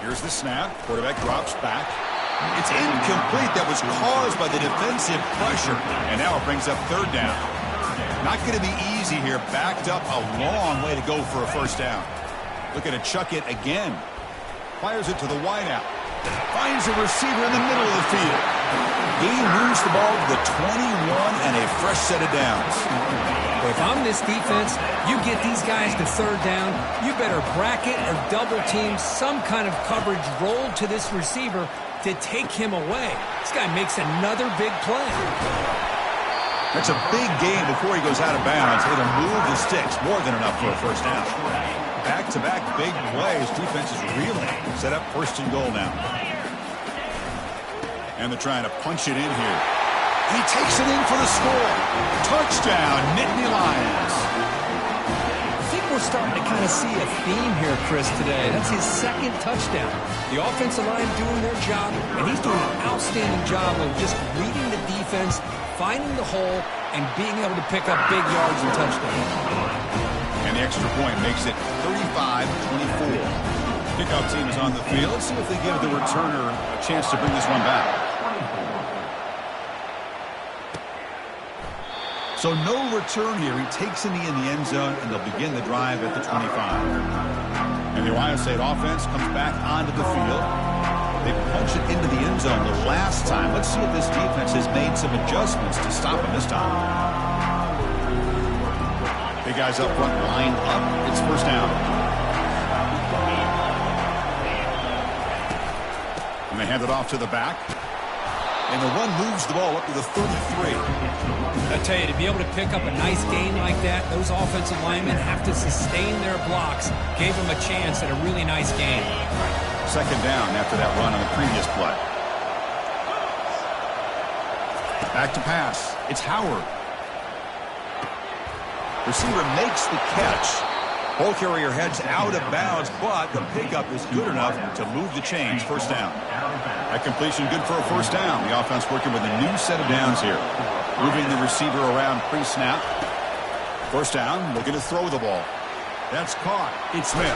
Here's the snap. Quarterback drops back. It's incomplete. That was caused by the defensive pressure. And now it brings up third down. Not going to be easy here. Backed up a long way to go for a first down. Looking to chuck it again. Fires it to the wideout. Finds a receiver in the middle of the field. He moves the ball to the 21 and a fresh set of downs. If I'm this defense, you get these guys to third down, you better bracket or double team some kind of coverage roll to this receiver to take him away. This guy makes another big play. That's a big gain before he goes out of bounds. It'll move the sticks more than enough for a first down. Back-to-back big plays. Defense is reeling. Set up first and goal now. And they're trying to punch it in here. He takes it in for the score. Touchdown, Nittany Lions. I think we're starting to kind of see a theme here, Chris, today. That's his second touchdown. The offensive line doing their job, and he's doing an outstanding job of just reading the defense, finding the hole, and being able to pick up big yards and touchdowns. And the extra point makes it 35-24. Kickoff team is on the field. Let's see if they give the returner a chance to bring this one back. So no return here. He takes a knee in the end zone, and they'll begin the drive at the 25. And the Ohio State offense comes back onto the field. They punch it into the end zone the last time. Let's see if this defense has made some adjustments to stop him this time. Big guys up front lined up. It's first down. And they hand it off to the back. And the run moves the ball up to the 33. I tell you, to be able to pick up a nice gain like that, those offensive linemen have to sustain their blocks. Gave them a chance at a really nice gain. Second down after that run on the previous play. Back to pass. It's Howard. Receiver makes the catch. Ball carrier heads out of bounds, but the pickup is good enough to move the chains. First down. That completion good for a first down. The offense working with a new set of downs here. Moving the receiver around pre-snap. First down, looking to throw the ball. That's caught. It's Smith.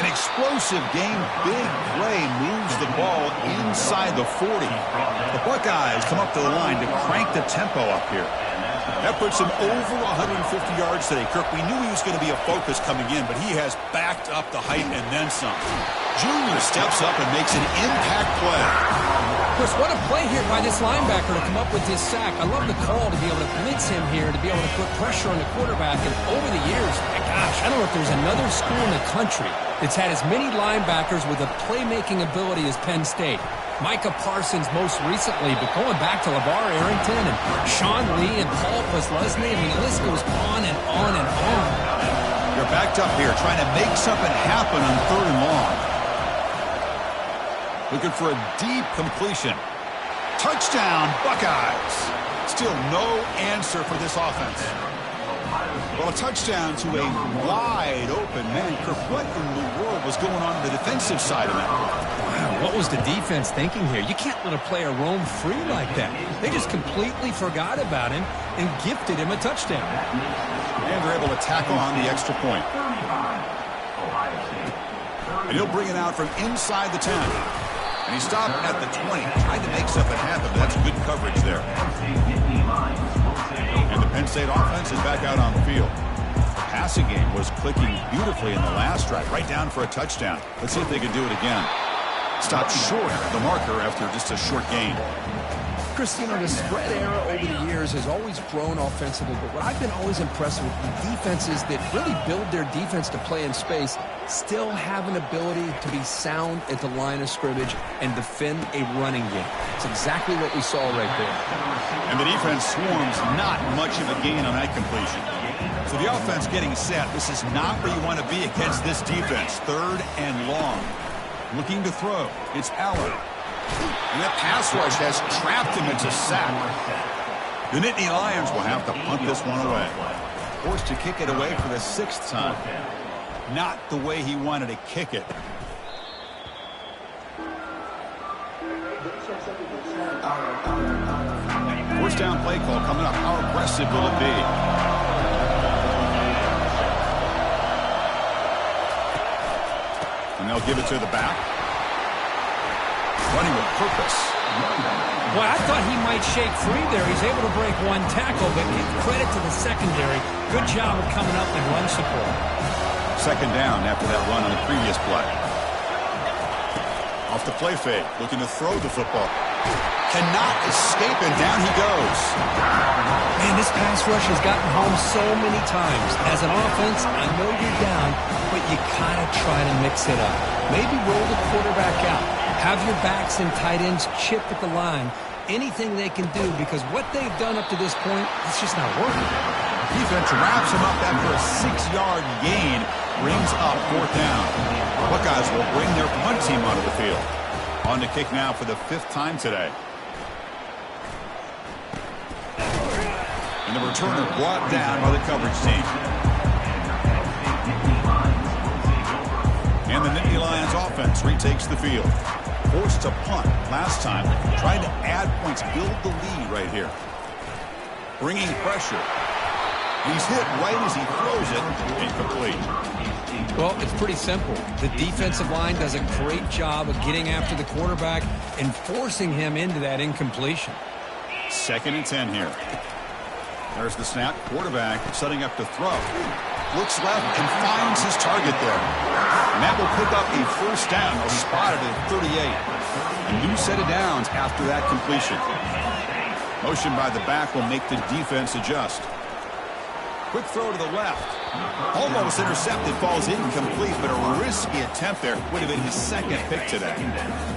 An explosive game, big play, moves the ball inside the 40. The Buckeyes come up to the line to crank the tempo up here. That puts him over 150 yards today. Kirk, we knew he was going to be a focus coming in, but he has backed up the height and then some. Junior steps up and makes an impact play. Chris, what a play here by this linebacker to come up with this sack. I love the call to be able to blitz him here, to be able to put pressure on the quarterback. And over the years, my gosh, I don't know if there's another school in the country that's had as many linebackers with a playmaking ability as Penn State. Micah Parsons most recently, but going back to LeVar Arrington and Sean Lee and Paul Posluszny, I mean, the list goes on and on and on. You're backed up here trying to make something happen on third and long. Looking for a deep completion. Touchdown, Buckeyes. Still no answer for this offense. Well, a touchdown to a wide open man. Kirk, what in the world was going on the defensive side of that? Wow, what was the defense thinking here? You can't let a player roam free like that. They just completely forgot about him and gifted him a touchdown. And they're able to tack on the extra point. And he'll bring it out from inside the 10. And he stopped at the 20, trying to make something happen. But that's good coverage there. And the Penn State offense is back out on the field. The passing game was clicking beautifully in the last drive, right down for a touchdown. Let's see if they can do it again. Stopped short of the marker after just a short gain. Chris, you know, the spread era over the years has always grown offensively, but what I've been always impressed with defenses that really build their defense to play in space still have an ability to be sound at the line of scrimmage and defend a running game. It's exactly what we saw right there. And the defense swarms not much of a gain on that completion. So the offense getting set. This is not where you want to be against this defense. Third and long. Looking to throw. It's Allen. And that pass rush has trapped him into sack. The Nittany Lions will have to punt this one away. Forced to kick it away for the 6th time. Not the way he wanted to kick it. first down play call coming up. How aggressive will it be? And they'll give it to the back. Running with purpose. Well, I thought he might shake free there. He's able to break one tackle, but give credit to the secondary. Good job of coming up and run support. Second down after that run on the previous play. Off the play fake, looking to throw the football. Cannot escape, and down he goes. Man, this pass rush has gotten home so many times. As an offense, I know you're down, but you gotta try to mix it up. Maybe roll the quarterback out. Have your backs and tight ends chip at the line. Anything they can do, because what they've done up to this point, it's just not working. Defense wraps him up after a 6-yard gain. Brings up fourth down. Buckeyes will bring their punt team onto the field. On to kick now for the 5th time today. And the returner brought down by the coverage team. And the Nittany Lions offense retakes the field. Forced to punt last time. Trying to add points, build the lead right here. Bringing pressure. He's hit right as he throws it. Incomplete. Well, it's pretty simple. The defensive line does a great job of getting after the quarterback and forcing him into that incompletion. 2nd and 10 here. There's the snap. Quarterback setting up to throw. Looks left and finds his target there. And that will pick up a first down. They'll spot it at 38. A new set of downs after that completion. Motion by the back will make the defense adjust. Quick throw to the left. Almost intercepted. Falls incomplete, but a risky attempt there. Would have been his 2nd pick today.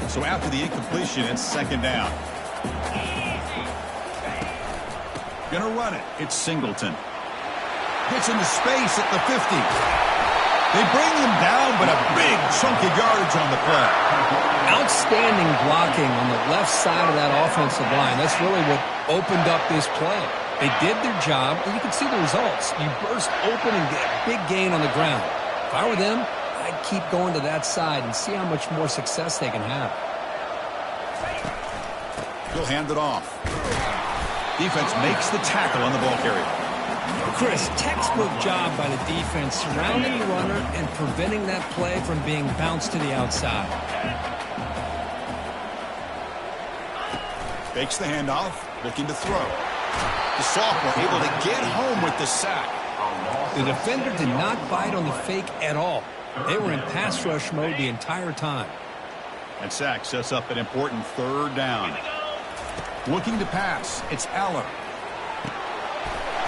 So after the incompletion, it's 2nd down. Gonna run it. It's Singleton. Gets into space at the 50. They bring him down, but a big chunk of yardage on the play. Outstanding blocking on the left side of that offensive line. That's really what opened up this play. They did their job, and you can see the results. You burst open and get a big gain on the ground. If I were them, I'd keep going to that side and see how much more success they can have. He'll hand it off. Defense makes the tackle on the ball carrier. Chris, textbook job by the defense surrounding the runner and preventing that play from being bounced to the outside. Fakes the handoff, looking to throw. The sophomore able to get home with the sack. The defender did not bite on the fake at all. They were in pass rush mode the entire time. And sack sets up an important 3rd down. Looking to pass, it's Aller.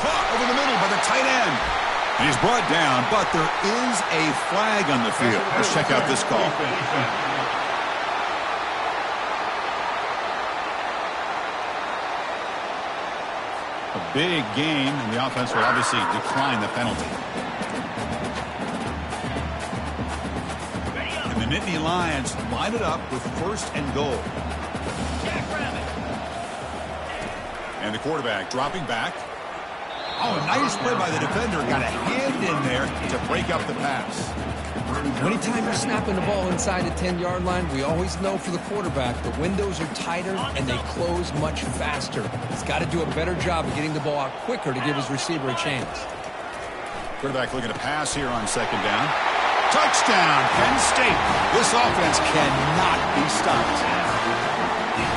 Caught over the middle by the tight end. And he's brought down, but there is a flag on the field. Let's check out this call. A big gain, and the offense will obviously decline the penalty. And the Nittany Lions line it up with 1st and goal. And the quarterback dropping back. Oh, nice play by the defender. Got a hand in there to break up the pass. Anytime you're snapping the ball inside the 10-yard line, we always know for the quarterback the windows are tighter and they close much faster. He's got to do a better job of getting the ball out quicker to give his receiver a chance. Quarterback looking to pass here on 2nd down. Touchdown, Penn State. This offense cannot be stopped.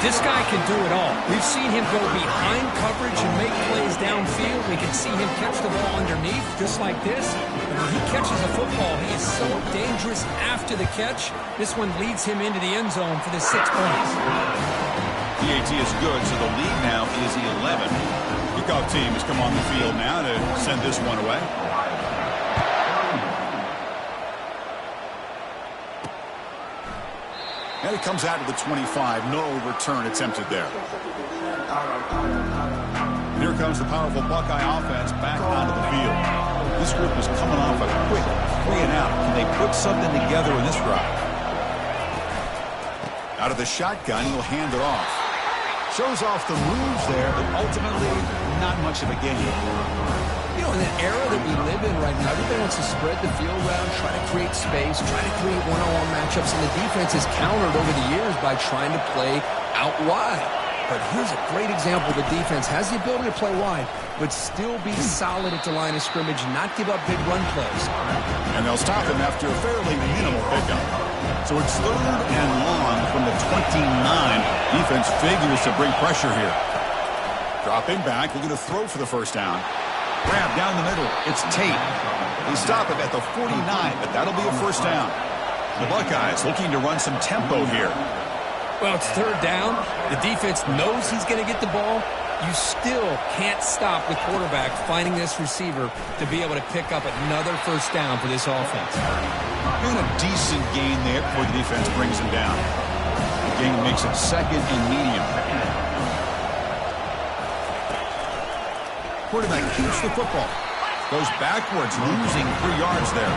This guy can do it all. We've seen him go behind coverage and make plays downfield. We can see him catch the ball underneath just like this. And when he catches a football, he is so dangerous after the catch. This one leads him into the end zone for the 6 points. PAT is good, so the lead now is 11. Kickoff team has come on the field now to send this one away. And it comes out to the 25. No return attempted there. And here comes the powerful Buckeye offense back onto the field. This group is coming off a quick 3 and out. Can they put something together in this drive? Out of the shotgun, he'll hand it off. Shows off the moves there, but ultimately not much of a gain. You know, in that era that we live in right now, everybody wants to spread the field around, try to create space, try to create one-on-one matchups, and the defense has countered over the years by trying to play out wide. But here's a great example. The defense has the ability to play wide, but still be solid at the line of scrimmage, not give up big run plays. And they'll stop him after a fairly minimal pickup. So it's 3rd and long from the 29. Defense figures to bring pressure here. Dropping back, looking to throw for the first down. Grab down the middle. It's Tate. They stop him at the 49, but that'll be a first down. The Buckeyes looking to run some tempo here. Well, it's 3rd down. The defense knows he's going to get the ball. You still can't stop the quarterback finding this receiver to be able to pick up another first down for this offense. And a decent gain there before the defense brings him down. The gain makes it 2nd and medium. Quarterback keeps the football. Goes backwards, losing 3 yards there.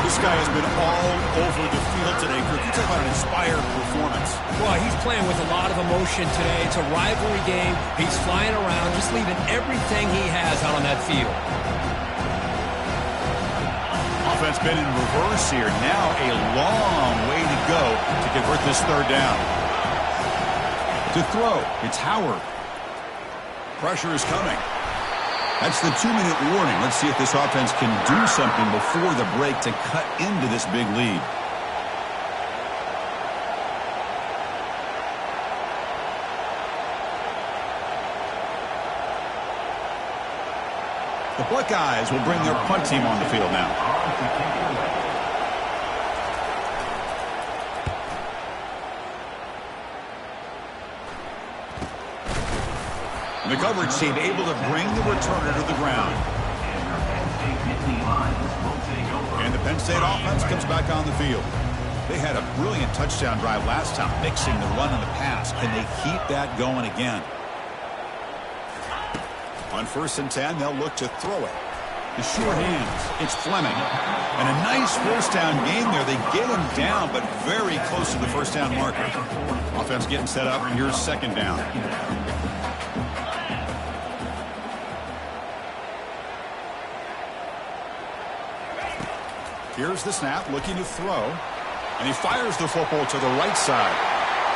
This guy has been all over the field today. You talk about an inspired performance. Well, he's playing with a lot of emotion today. It's a rivalry game. He's flying around, just leaving everything he has out on that field. Offense been in reverse here. Now a long way to go to convert this 3rd down. To throw, it's Howard. Pressure is coming. That's the 2-minute warning. Let's see if this offense can do something before the break to cut into this big lead. The Buckeyes will bring their punt team on the field now. The coverage team able to bring the returner to the ground. And the Penn State offense comes back on the field. They had a brilliant touchdown drive last time, mixing the run and the pass. Can they keep that going again? On 1st and 10, they'll look to throw it. The short hands. It's Fleming. And a nice first down game there. They get him down, but very close to the first down marker. Offense getting set up, and here's 2nd down. Here's the snap, looking to throw. And he fires the football to the right side.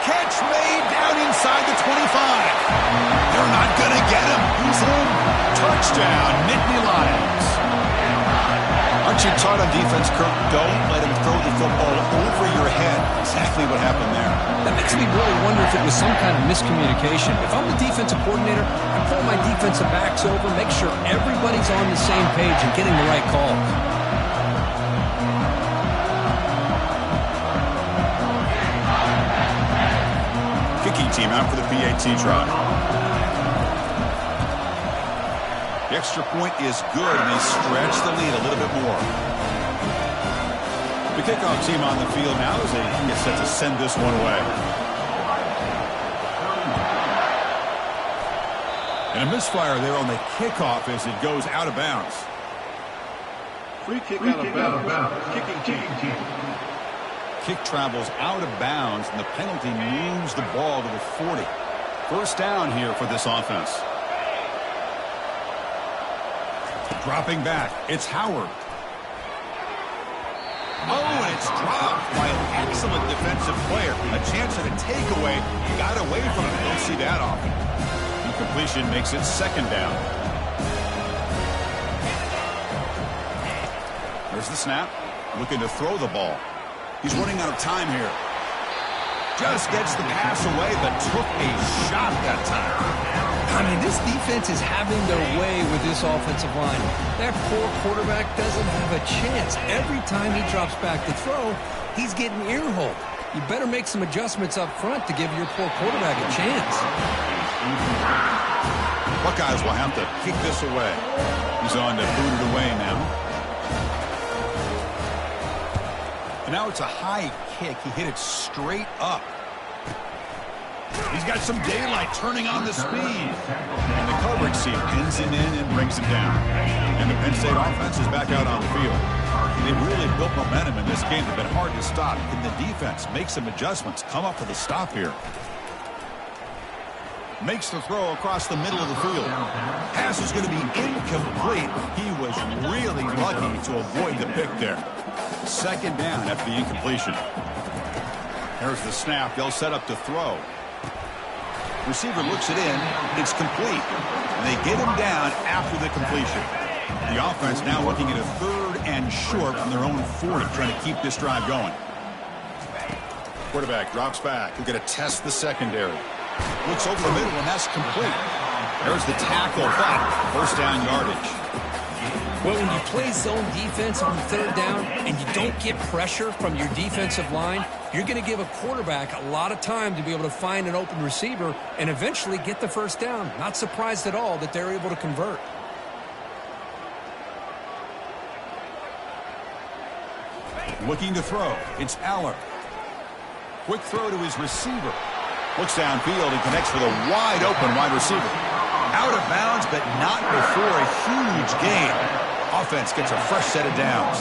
Catch made down inside the 25. They're not going to get him. He's in. Touchdown, Nittany Lions. Aren't you taught on defense, Kirk? Don't let him throw the football over your head. Exactly what happened there. That makes me really wonder if it was some kind of miscommunication. If I'm the defensive coordinator, I pull my defensive backs over, make sure everybody's on the same page and getting the right calls. Team out for the PAT try. The extra point is good, and they stretch the lead a little bit more. The kickoff team on the field now as they get set to send this one away. And a misfire there on the kickoff as it goes out of bounds. Free kick out of bounds. Kicking team. Kick travels out of bounds, and the penalty moves the ball to the 40. First down here for this offense. Dropping back, it's Howard. Oh, and it's dropped by an excellent defensive player. A chance at a takeaway. Got away from it. Don't see that often. Incompletion makes it 2nd down. There's the snap. Looking to throw the ball. He's running out of time here. Just gets the pass away, but took a shot that time. I mean, this defense is having their way with this offensive line. That poor quarterback doesn't have a chance. Every time he drops back to throw, he's getting ear-holed. You better make some adjustments up front to give your poor quarterback a chance. Buckeyes will have to kick this away. He's on to boot it away now. And now it's a high kick. He hit it straight up. He's got some daylight turning on the speed. And the coverage team pins him in and brings him down. And the Penn State offense is back out on the field. They've really built momentum in this game. They've been hard to stop. Can the defense make some adjustments? Come up with a stop here. Makes the throw across the middle of the field. Pass is going to be incomplete. He was really lucky to avoid the pick there. 2nd down after the incompletion. There's the snap. They'll set up to throw. Receiver looks it in. It's complete. And they get him down after the completion. The offense now looking at a 3rd and short from their own 40, trying to keep this drive going. Quarterback drops back. We're going to test the secondary. Looks over the middle, and that's complete. There's the tackle, but first down yardage. Well, when you play zone defense on 3rd down and you don't get pressure from your defensive line, you're going to give a quarterback a lot of time to be able to find an open receiver and eventually get the first down. Not surprised at all that they're able to convert. Looking to throw. It's Aller. Quick throw to his receiver. Looks downfield and connects with a wide-open wide receiver. Out of bounds, but not before a huge gain. Offense gets a fresh set of downs.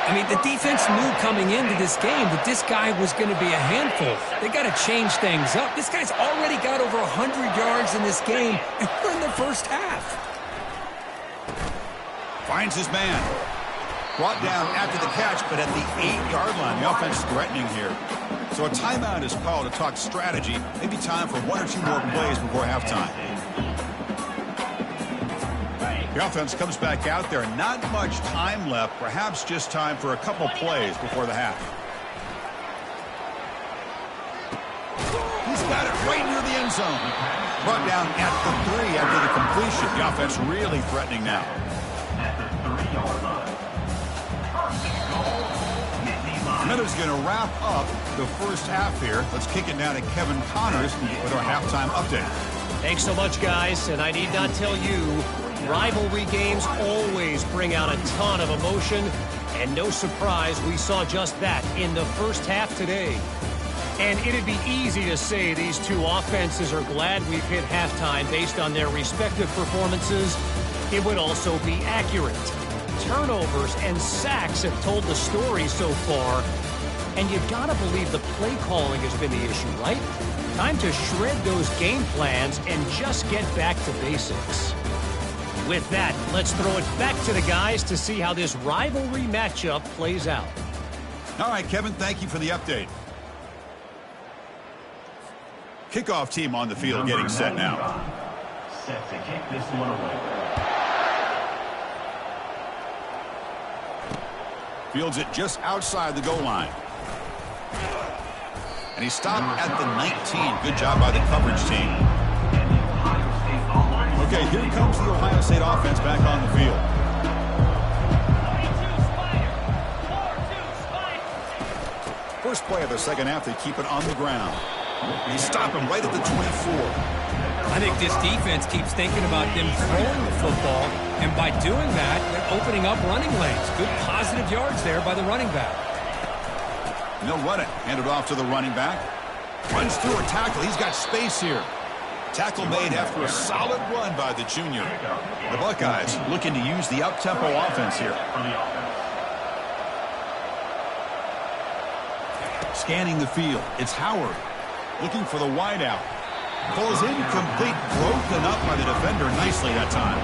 I mean, the defense knew coming into this game that this guy was going to be a handful. They got to change things up. This guy's already got over 100 yards in this game, and we're in the first half. Finds his man. Brought down after the catch, but at the 8-yard line. The offense threatening here. So a timeout is called to talk strategy. Maybe time for 1 or 2 more plays before halftime. The offense comes back out there. Not much time left. Perhaps just time for a couple plays before the half. He's got it right near the end zone. Brought down at the 3 after the completion. The offense really threatening now. Miller's going to wrap up the first half here. Let's kick it down to Kevin Connors with our halftime update. Thanks so much, guys. And I need not tell you, rivalry games always bring out a ton of emotion. And no surprise, we saw just that in the first half today. And it'd be easy to say these two offenses are glad we've hit halftime based on their respective performances. It would also be accurate. Turnovers and sacks have told the story so far. And you've got to believe the play calling has been the issue, right? Time to shred those game plans and just get back to basics. With that, let's throw it back to the guys to see how this rivalry matchup plays out. All right, Kevin, thank you for the update. Kickoff team on the field getting set now. Set to kick this one away. Fields it just outside the goal line. And he stopped at the 19. Good job by the coverage team. Okay, here comes the Ohio State offense back on the field. First play of the second half, they keep it on the ground. They stop him right at the 24. I think this defense keeps thinking about them throwing the football, and by doing that, they're opening up running lanes. Good positive yards there by the running back. And they'll run it. Hand it off to the running back. Runs through a tackle. He's got space here. Tackle made after a solid run by the junior. The Buckeyes looking to use the up-tempo offense here. Scanning the field. It's Howard looking for the wideout. Falls incomplete, broken up by the defender nicely that time.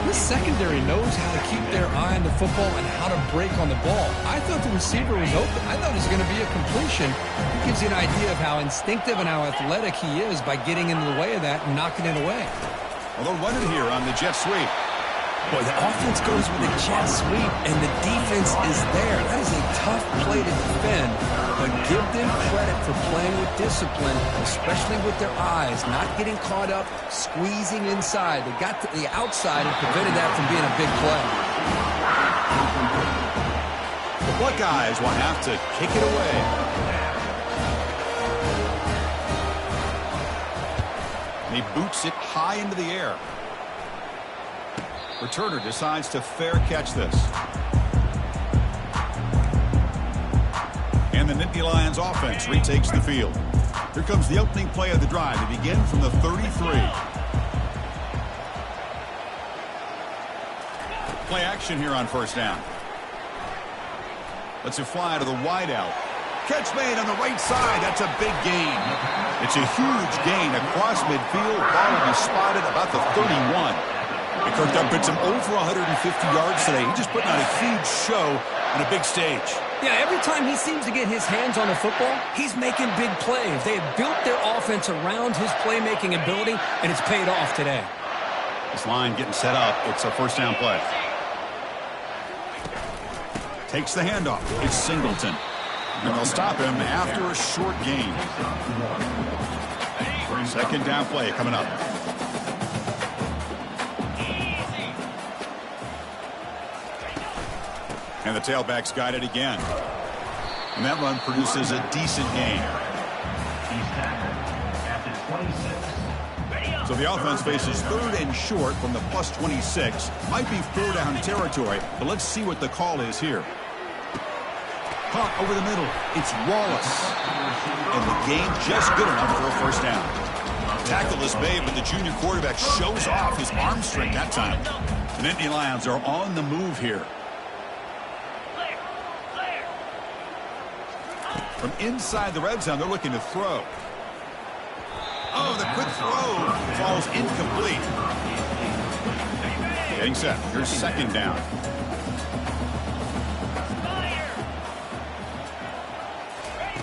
This secondary knows how to keep their eye on the football and how to break on the ball. I thought the receiver was open. I thought it was going to be a completion. It gives you an idea of how instinctive and how athletic he is by getting into the way of that and knocking it away. Well, they'll run it here on the jet sweep. Boy, the offense goes with a jet sweep, and the defense is there. That is a tough play to defend, but give them credit for playing with discipline, especially with their eyes, not getting caught up, squeezing inside. They got to the outside and prevented that from being a big play. The Buckeyes will have to kick it away. And he boots it high into the air. Returner decides to fair catch this. And the Nittany Lions offense retakes the field. Here comes the opening play of the drive. They begin from the 33. Play action here on first down. Lets it fly to the wideout. Catch made on the right side. That's a big gain. It's a huge gain across midfield. Ball will be spotted about the 31. And Kirk Dunn puts him over 150 yards today. He's just putting on a huge show on a big stage. Yeah, every time he seems to get his hands on the football, he's making big plays. They have built their offense around his playmaking ability, and it's paid off today. This line getting set up. It's a first down play. Takes the handoff. It's Singleton. And they'll stop him after a short gain. Second down play coming up. And the tailback's got it again. And that run produces a decent gain. So the offense faces third and short from the plus 26. Might be 4 down territory, but let's see what the call is here. Caught over the middle. It's Wallace. And the gain just good enough for a first down. Tackle is made, but the junior quarterback shows off his arm strength that time. The Nittany Lions are on the move here. From inside the red zone, they're looking to throw. Oh, the quick throw falls incomplete. Getting set. Here's second down.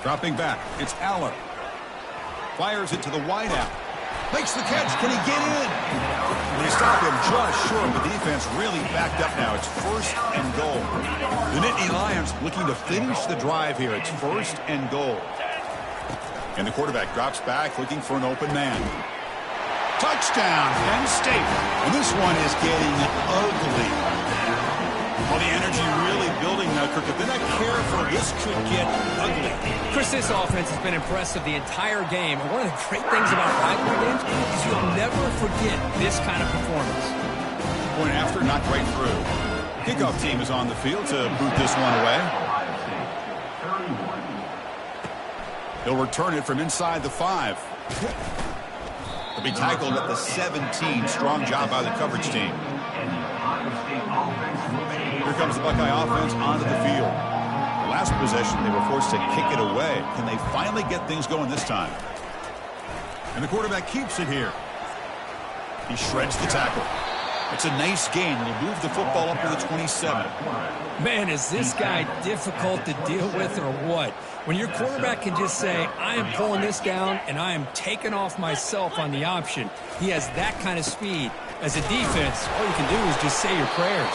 Dropping back. It's Aller. Fires it to the wideout. Makes the catch. Can he get in? They stop him just short. The defense really backed up now. It's first and goal. The Nittany Lions looking to finish the drive here. It's first and goal. And the quarterback drops back looking for an open man. Touchdown, Penn State. And this one is getting ugly. Well, the energy really building now, Kirk. If they're not careful, this could get ugly. Chris, this offense has been impressive the entire game. And one of the great things about rivalry games is you'll never forget this kind of performance. Point after, knocked right through. Kickoff team is on the field to boot this one away. He'll return it from inside the 5. He'll be tackled at the 17. Strong job by the coverage team. Here comes the Buckeye offense onto the field. The last possession, they were forced to kick it away. Can they finally get things going this time? And the quarterback keeps it here. He shreds the tackle. It's a nice gain. It'll move the football up to the 27. Man, is this guy difficult to deal with or what? When your quarterback can just say, I am pulling this down and I am taking off myself on the option. He has that kind of speed. As a defense, all you can do is just say your prayers.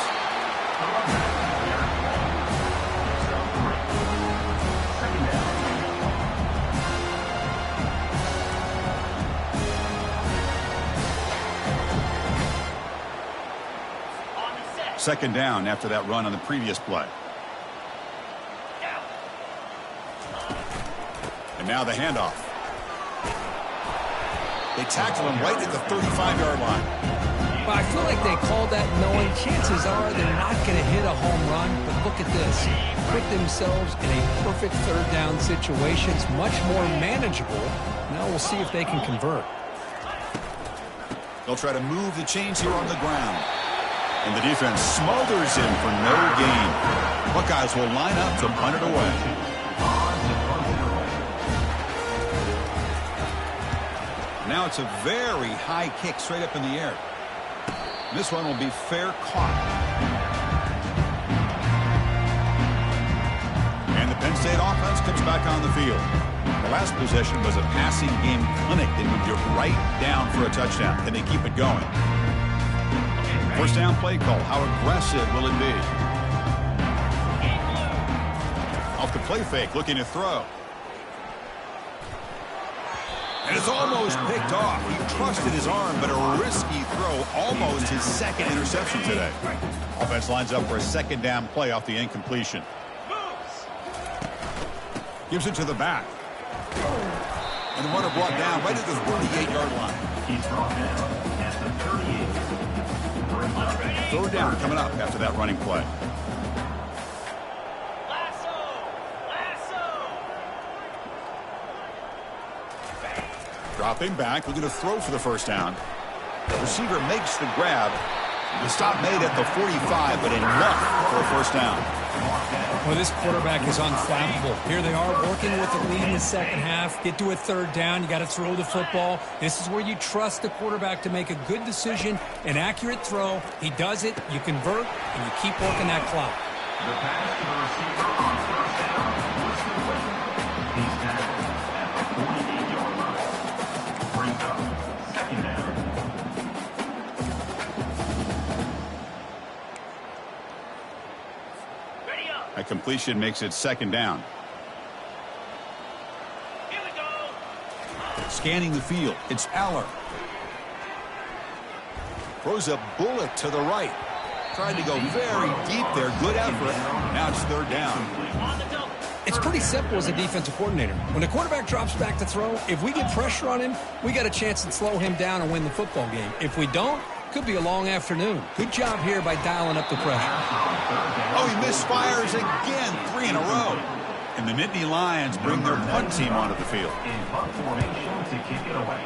Second down after that run on the previous play. And now the handoff. They tackle him right at the 35-yard line. Well, I feel like they called that knowing chances are they're not going to hit a home run. But look at this. Put themselves in a perfect third down situation. It's much more manageable. Now we'll see if they can convert. They'll try to move the chains here on the ground. And the defense smothers him for no gain. Buckeyes will line up to punt it away. Now it's a very high kick straight up in the air. This one will be fair caught. And the Penn State offense comes back on the field. The last possession was a passing game clinic. They moved it right down for a touchdown. Can they keep it going? First down play call. How aggressive will it be? Off the play fake, looking to throw. And it's almost picked off. He trusted his arm, but a risky throw. Almost his second interception today. Offense lines up for a second down play off the incompletion. Gives it to the back. And the runner brought down right at the 38-yard line. He's brought down at the 38. Third down coming up after that running play. Dropping back, looking to throw for the first down. The receiver makes the grab. The stop made at the 45, but enough for a first down. Well, this quarterback is unflappable. Here they are working with the lead in the second half. Get to a third down. You got to throw the football. This is where you trust the quarterback to make a good decision, an accurate throw. He does it. You convert, and you keep working that clock. The pass to the receiver on first down was complete. He's tackled at the 48-yard line. Brings up second down. A completion makes it second down. Here we go. Scanning the field, it's Aller. Throws a bullet to the right. Tried to go very deep there. Good effort. Now it's third down. It's pretty simple as a defensive coordinator. When the quarterback drops back to throw, if we get pressure on him, we got a chance to slow him down and win the football game. If we don't, could be a long afternoon. Good job here by dialing up the pressure. Oh, he misfires again. 3 in a row. And the Nittany Lions bring their punt team onto the field. In punt formation to kick it away.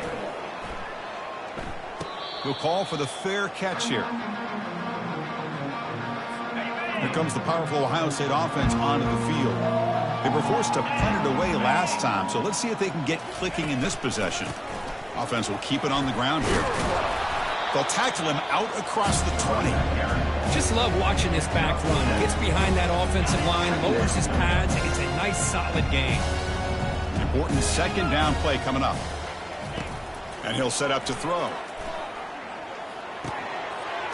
He'll call for the fair catch here. Here comes the powerful Ohio State offense onto the field. They were forced to punt it away last time, so let's see if they can get clicking in this possession. Offense will keep it on the ground here. They'll tackle him out across the 20. Just love watching this back run. Gets behind that offensive line, lowers his pads, and it's a nice, solid gain. Important second down play coming up. And he'll set up to throw.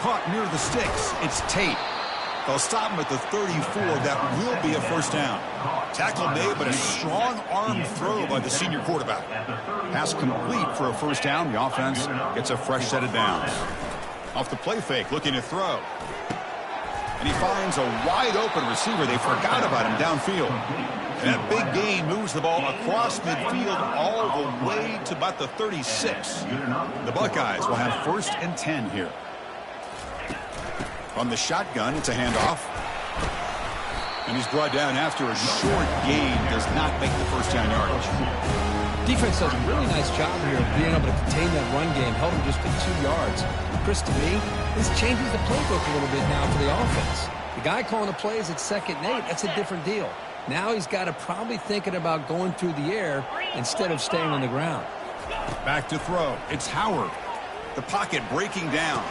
Caught near the sticks. It's Tate. They'll stop him at the 34. That will be a first down. Tackle made, but a strong arm throw by the senior quarterback. Pass complete for a first down. The offense gets a fresh set of downs. Off the play fake, looking to throw. And he finds a wide open receiver. They forgot about him downfield. And that big gain moves the ball across midfield all the way to about the 36. The Buckeyes will have 1st and 10 here. From the shotgun, it's a handoff. And he's brought down after a short gain. Does not make the first down yardage. Defense does a really nice job here of being able to contain that run game, held him just to 2 yards. Chris, to me, this changes the playbook a little bit now for the offense. The guy calling the plays at 2nd and 8, that's a different deal. Now he's got to probably thinking about going through the air instead of staying on the ground. Back to throw. It's Howard. The pocket breaking down.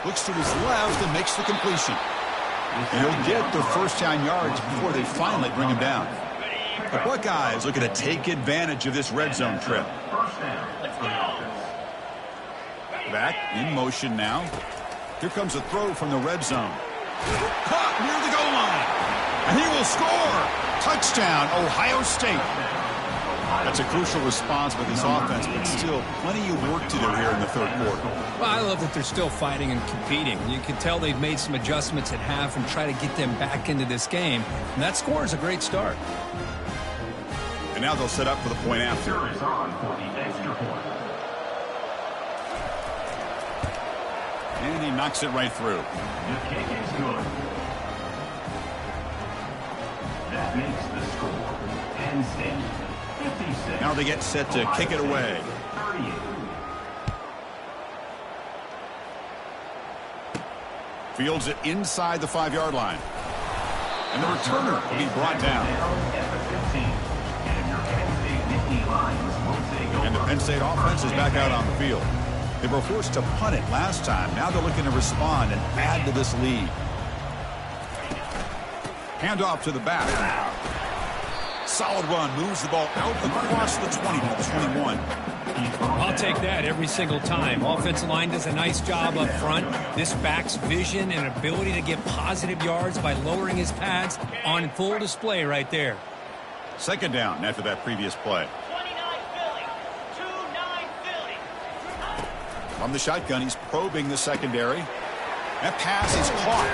Looks to his left and makes the completion. And he'll get the first down yards before they finally bring him down. The Buckeyes looking to take advantage of this red zone trip. Back in motion now. Here comes a throw from the red zone. Caught near the goal line. And he will score. Touchdown, Ohio State. That's a crucial response by this offense, but still plenty of work to do here in the 3rd quarter. Well, I love that they're still fighting and competing. You can tell they've made some adjustments at half and try to get them back into this game. And that score is a great start. And now they'll set up for the point after. Is on for the extra point. And he knocks it right through. The kick is good. That makes the score Penn State 56. Now they get set to kick it away. 38. Fields it inside the 5-yard line. And the returner will be brought down. At the 15. And your Penn State Nittany Lions will take over. And the Penn State offense is back out on the field. They were forced to punt it last time. Now they're looking to respond and add to this lead. Handoff to the back. Solid run. Moves the ball out across the 20 to the 21. I'll take that every single time. Offensive line does a nice job up front. This back's vision and ability to get positive yards by lowering his pads on full display right there. Second down after that previous play. 29 Philly. 2-9 Philly. From the shotgun, he's probing the secondary. That pass is caught.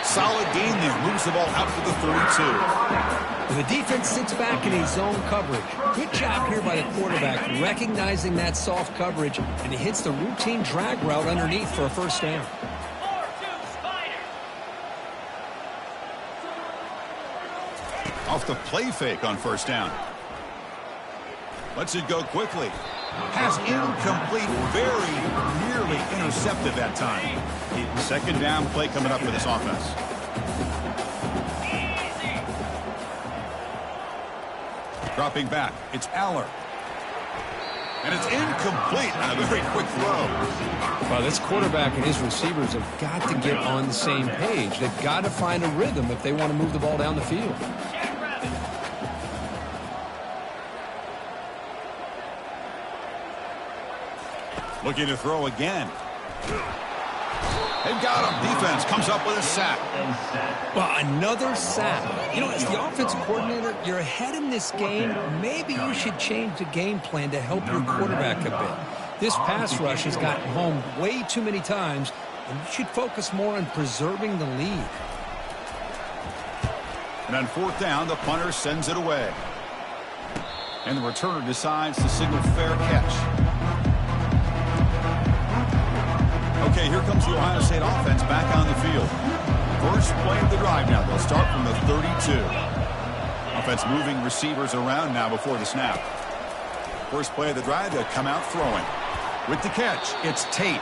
Solid gain there. Moves the ball out to the 32. The defense sits back in his zone coverage. Good job here by the quarterback, recognizing that soft coverage, and he hits the routine drag route underneath for a first down. 4-2 Spiders. Off the play fake on first down. Lets it go quickly. Pass incomplete, very nearly intercepted that time. Second down play coming up for this offense. Dropping back, it's Aller. And it's incomplete on a very quick throw. Well, this quarterback and his receivers have got to get on the same page. They've got to find a rhythm if they want to move the ball down the field. Looking to throw again. They've got him. Defense comes up with a sack. Well, another sack. You know, as the offensive coordinator, you're ahead in this game. Maybe you should change the game plan to help your quarterback a bit. This pass rush has gotten home way too many times, and you should focus more on preserving the lead. And on fourth down, the punter sends it away. And the returner decides to signal fair catch. Okay, here comes the Ohio State offense back on the field. First play of the drive now. They'll start from the 32. Offense moving receivers around now before the snap. First play of the drive, they'll come out throwing. With the catch, it's Tate.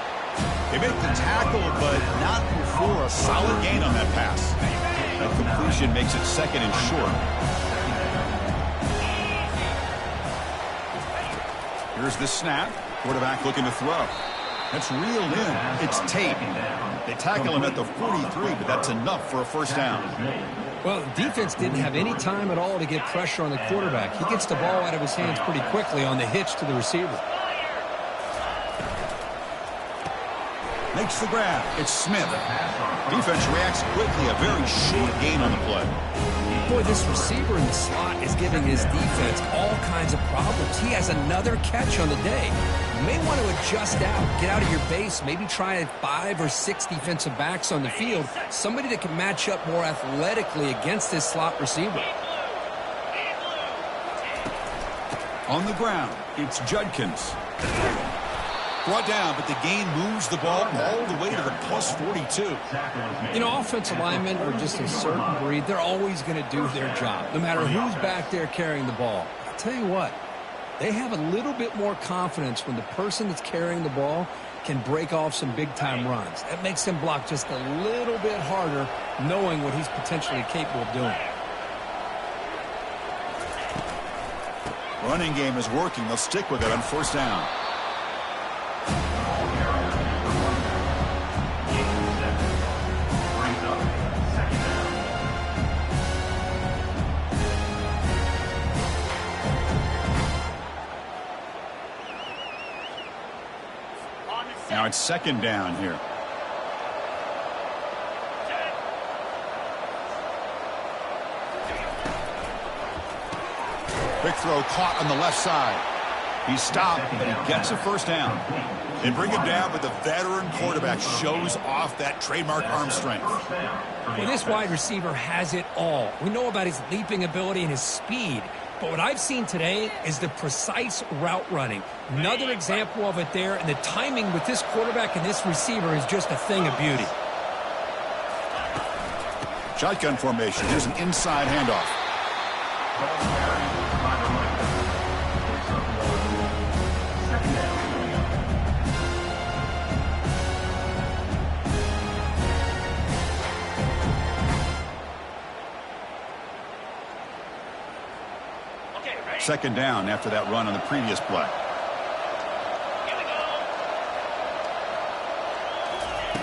They make the tackle, but not before a solid gain on that pass. That completion makes it second and short. Here's the snap. Quarterback looking to throw. That's reeled in. It's Tate. They tackle him at the 43, but that's enough for a first down. Well, the defense didn't have any time at all to get pressure on the quarterback. He gets the ball out of his hands pretty quickly on the hitch to the receiver. Makes the grab. It's Smith. Defense reacts quickly. A very short gain on the play. Boy, this receiver in the slot is giving his defense all kinds of problems. He has another catch on the day. You may want to adjust out, get out of your base, maybe try 5 or 6 defensive backs on the field, somebody that can match up more athletically against this slot receiver. On the ground, it's Judkins. Brought down, but the gain moves the ball all the way to the plus 42. You know, offensive linemen are just a certain breed. They're always going to do their job, no matter who's back there carrying the ball. I'll tell you what, they have a little bit more confidence when the person that's carrying the ball can break off some big-time runs. That makes them block just a little bit harder, knowing what he's potentially capable of doing. Running game is working. They'll stick with it on first down. Now it's second down here. Quick throw caught on the left side. He stopped, but he gets a first down. They bring him down, but the veteran quarterback shows off that trademark arm strength. Well, this wide receiver has it all. We know about his leaping ability and his speed. But what I've seen today is the precise route running. Another example of it there, and the timing with this quarterback and this receiver is just a thing of beauty. Shotgun formation. Here's an inside handoff. Second down after that run on the previous play.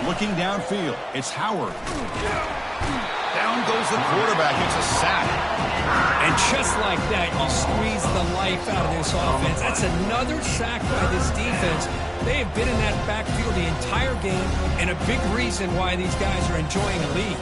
Looking downfield, it's Howard. Down goes the quarterback. It's a sack. And just like that, you squeeze the life out of this offense. That's another sack by this defense. They have been in that backfield the entire game, and a big reason why these guys are enjoying a lead.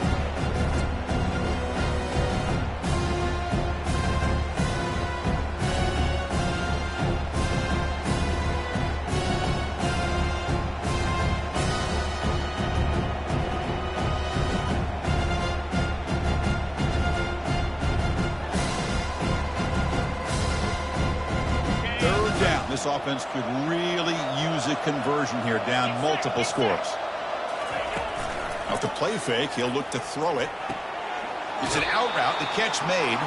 This offense could really use a conversion here, down multiple scores. Now to play fake, he'll look to throw it. It's an out route, the catch made.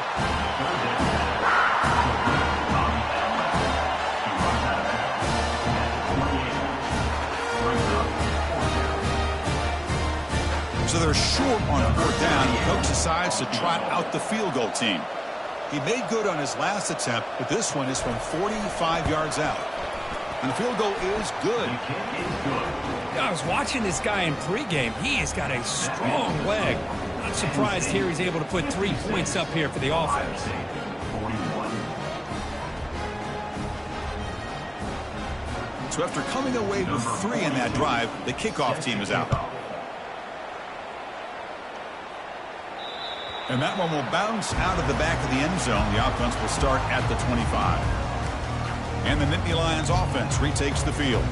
So they're short on fourth down, and coach decides to trot out the field goal team. He made good on his last attempt, but this one is from 45 yards out. And the field goal is good. I was watching this guy in pregame. He has got a strong leg. Not surprised here he's able to put 3 points up here for the offense. So after coming away with 3 in that drive, the kickoff team is out. And that one will bounce out of the back of the end zone. The offense will start at the 25. And the Nittany Lions offense retakes the field.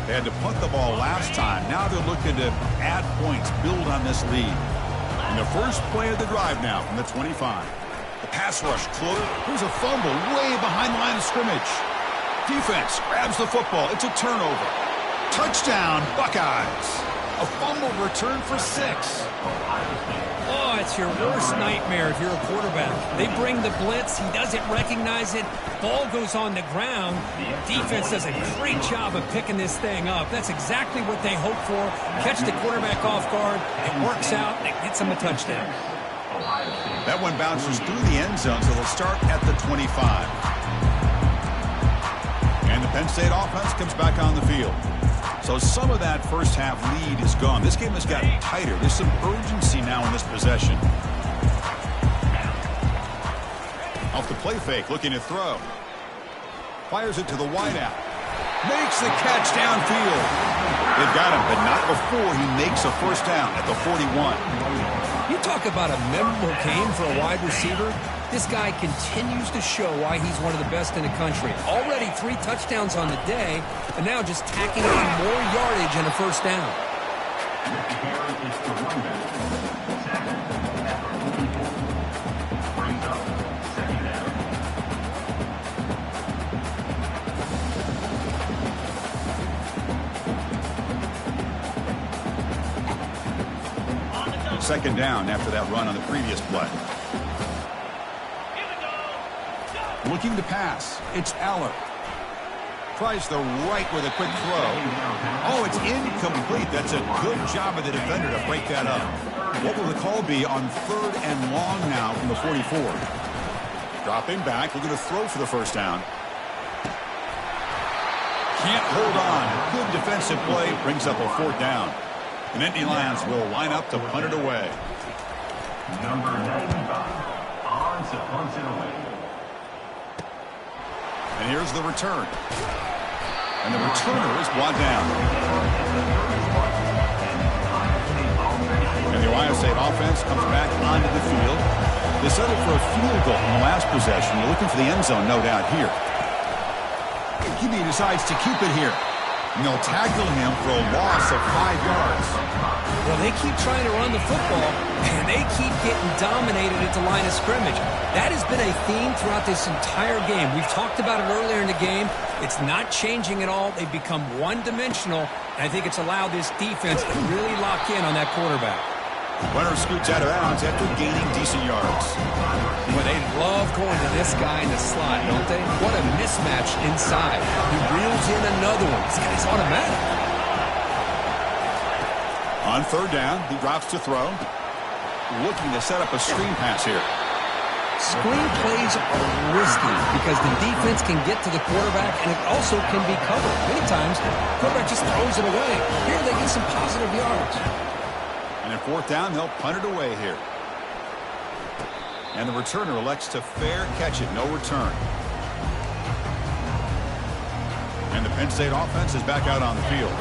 They had to punt the ball last time. Now they're looking to add points, build on this lead. And the first play of the drive now from the 25. The pass rush close. Here's a fumble way behind the line of scrimmage. Defense grabs the football. It's a turnover. Touchdown, Buckeyes. A fumble return for 6. Oh, it's your worst nightmare if you're a quarterback. They bring the blitz. He doesn't recognize it. Ball goes on the ground. Defense does a great job of picking this thing up. That's exactly what they hope for. Catch the quarterback off guard. It works out, and it gets them a touchdown. That one bounces through the end zone, so they'll start at the 25. And the Penn State offense comes back on the field. So some of that first half lead is gone. This game has gotten tighter. There's some urgency now in this possession. Off the play fake, looking to throw. Fires it to the wideout. Makes the catch downfield. They've got him, but not before he makes a first down at the 41. You talk about a memorable game for a wide receiver. This guy continues to show why he's one of the best in the country. Already 3 touchdowns on the day, and now just tacking on more yardage and a first down. Second down after that run on the previous play. Looking to pass. It's Aller. Tries the right with a quick throw. Oh, it's incomplete. That's a good job of the defender to break that up. What will the call be on 3rd and long now from the 44? Dropping back. We're going to throw for the first down. Can't hold on. Good defensive play. Brings up a 4th down. The Nittany Lions will line up to punt it away. Number 95 on to punt it away. And here's the return. And the returner is brought down. And the Ohio State offense comes back onto the field. They settled for a field goal in the last possession. You're looking for the end zone, no doubt, here. He decides to keep it here. And they'll tackle him for a loss of 5 yards. Well, they keep trying to run the football, and they keep getting dominated at the line of scrimmage. That has been a theme throughout this entire game. We've talked about it earlier in the game. It's not changing at all. They've become one-dimensional, and I think it's allowed this defense to really lock in on that quarterback. Runner scoots out of bounds after gaining decent yards. Well, they love going to this guy in the slot, don't they? What a mismatch inside. He reels in another one. This guy's automatic. On 3rd down, he drops to throw. Looking to set up a screen pass here. Screen plays are risky because the defense can get to the quarterback, and it also can be covered. Many times, the quarterback just throws it away. Here they get some positive yards. And at 4th down, they'll punt it away here. And the returner elects to fair catch it. No return. And the Penn State offense is back out on the field.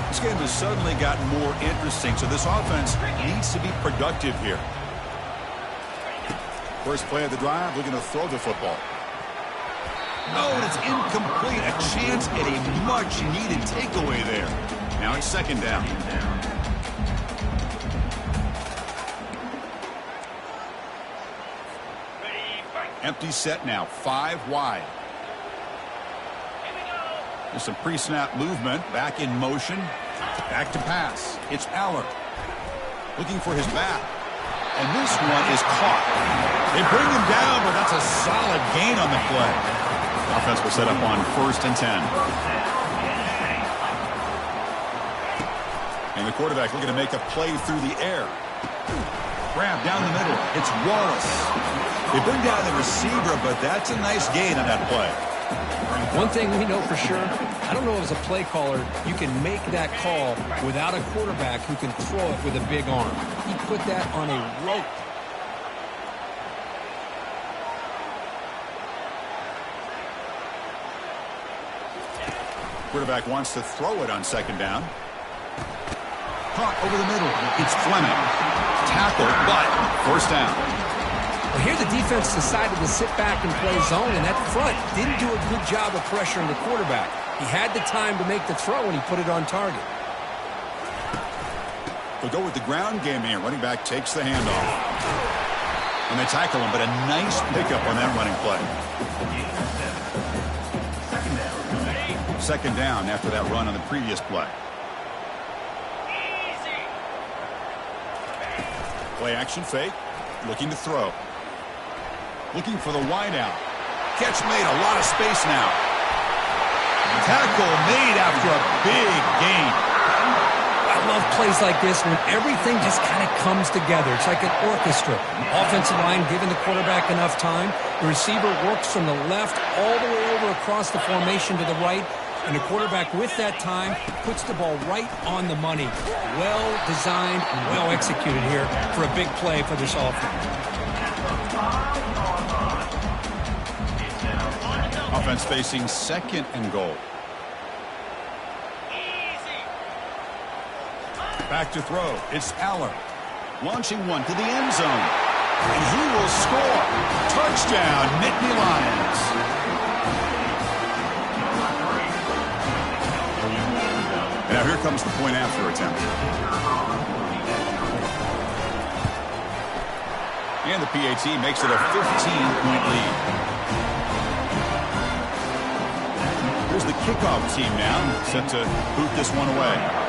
This game has suddenly gotten more interesting, so this offense needs to be productive here. First play of the drive, looking to throw the football. No, and it's incomplete. A chance at a much-needed takeaway there. Now it's 2nd down. Empty set now, 5 wide. There's some pre-snap movement, back in motion, back to pass. It's Aller looking for his back. And this one is caught. They bring him down, but that's a solid gain on the play. Offense will set up on 1st and 10. And the quarterback looking to make a play through the air. Grab down the middle. It's Wallace. They bring down the receiver, but that's a nice gain on that play. One thing we know for sure, I don't know as a play caller, you can make that call without a quarterback who can throw it with a big arm. He put that on a rope. Quarterback wants to throw it on second down. Caught over the middle. It's Fleming. Tackled, but first down. Well, here the defense decided to sit back and play zone, and that front didn't do a good job of pressuring the quarterback. He had the time to make the throw, and he put it on target. They'll go with the ground game here. Running back takes the handoff. And they tackle him, but a nice pickup on that running play. Second down after that run on the previous play. Play action fake. Looking to throw. Looking for the wide out. Catch made. A lot of space now. Tackle made after a big gain. I love plays like this when everything just kind of comes together. It's like an orchestra. Offensive line giving the quarterback enough time. The receiver works from the left all the way over across the formation to the right. And the quarterback with that time puts the ball right on the money. Well designed, well executed here for a big play for this offense. Offense facing second and goal. Back to throw. It's Aller. Launching one to the end zone. And he will score. Touchdown, Nittany Lions. Now here comes the point after attempt. And the PAT makes it a 15-point lead. Here's the kickoff team now, set to boot this one away.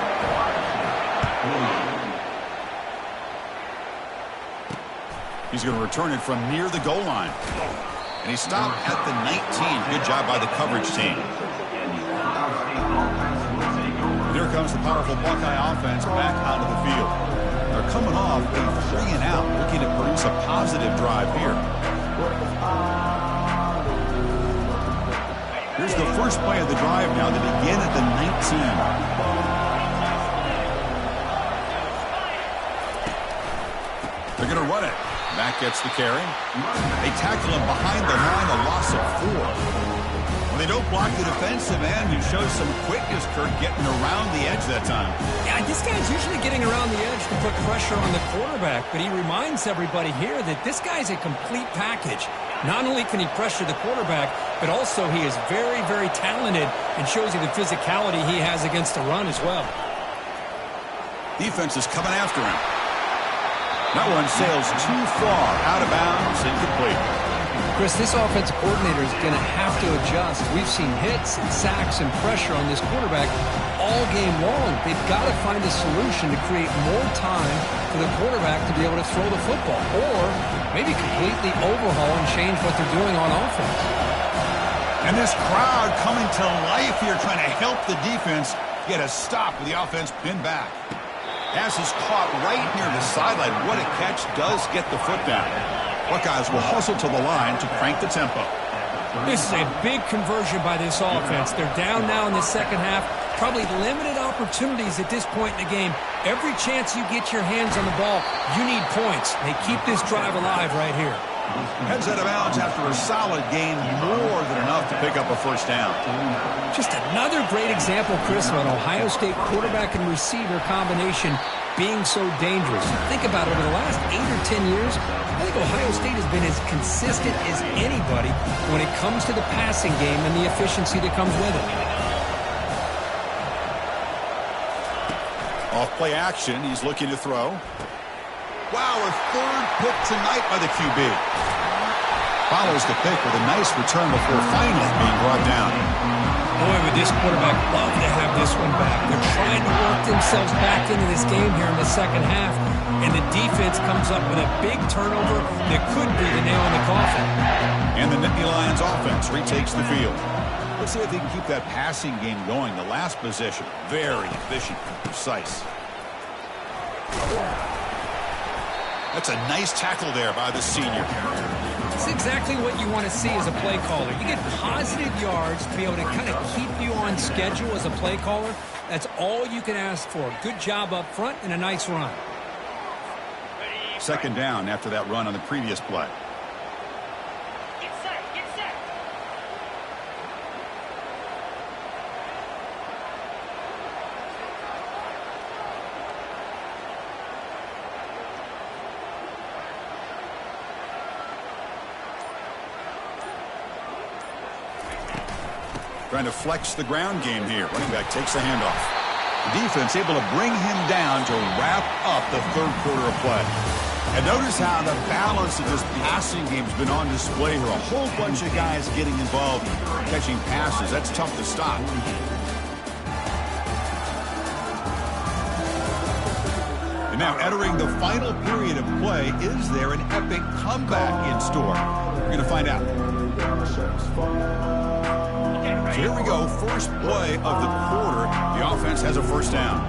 He's going to return it from near the goal line. And he stopped at the 19. Good job by the coverage team. Here comes the powerful Buckeye offense back onto the field. They're coming off a 3-and-out, looking to produce a positive drive here. Here's the first play of the drive now. They begin at the 19. They're going to run it. Back gets the carry. They tackle him behind the line, a loss of 4. They don't block the defensive end, who shows some quickness, Kurt, getting around the edge that time. Yeah, this guy's usually getting around the edge to put pressure on the quarterback, but he reminds everybody here that this guy's a complete package. Not only can he pressure the quarterback, but also he is very, very talented and shows you the physicality he has against the run as well. Defense is coming after him. That one sails too far, out of bounds, incomplete. Chris, this offensive coordinator is going to have to adjust. We've seen hits and sacks and pressure on this quarterback all game long. They've got to find a solution to create more time for the quarterback to be able to throw the football, or maybe completely overhaul and change what they're doing on offense. And this crowd coming to life here, trying to help the defense get a stop with the offense pinned back. Pass is caught right near the sideline. What a catch. Does get the foot down. Buckeyes will hustle to the line to crank the tempo. This is a big conversion by this offense. They're down now in the second half. Probably limited opportunities at this point in the game. Every chance you get your hands on the ball, you need points. They keep this drive alive right here. Heads out of bounds after a solid gain, more than enough to pick up a first down. Just another great example, Chris, of an Ohio State quarterback and receiver combination being so dangerous. Think about it, over the last 8 or 10 years, I think Ohio State has been as consistent as anybody when it comes to the passing game and the efficiency that comes with it. Off play action, he's looking to throw. Wow, a third pick tonight by the QB. Follows the pick with a nice return before finally being brought down. Boy, would this quarterback love to have this one back. They're trying to work themselves back into this game here in the second half, and the defense comes up with a big turnover that could be the nail in the coffin. And the Nittany Lions offense retakes the field. Let's see if they can keep that passing game going. The last possession, very efficient and precise. That's a nice tackle there by the senior. It's exactly what you want to see as a play caller. You get positive yards to be able to kind of keep you on schedule as a play caller. That's all you can ask for. Good job up front and a nice run. Second down after that run on the previous play. Get set, get set. Trying to flex the ground game here. Running back takes the handoff. The defense able to bring him down to wrap up the third quarter of play. And notice how the balance of this passing game has been on display here. A whole bunch of guys getting involved catching passes. That's tough to stop. And now entering the final period of play, is there an epic comeback in store? We're going to find out. So here we go, first play of the quarter. The offense has a first down.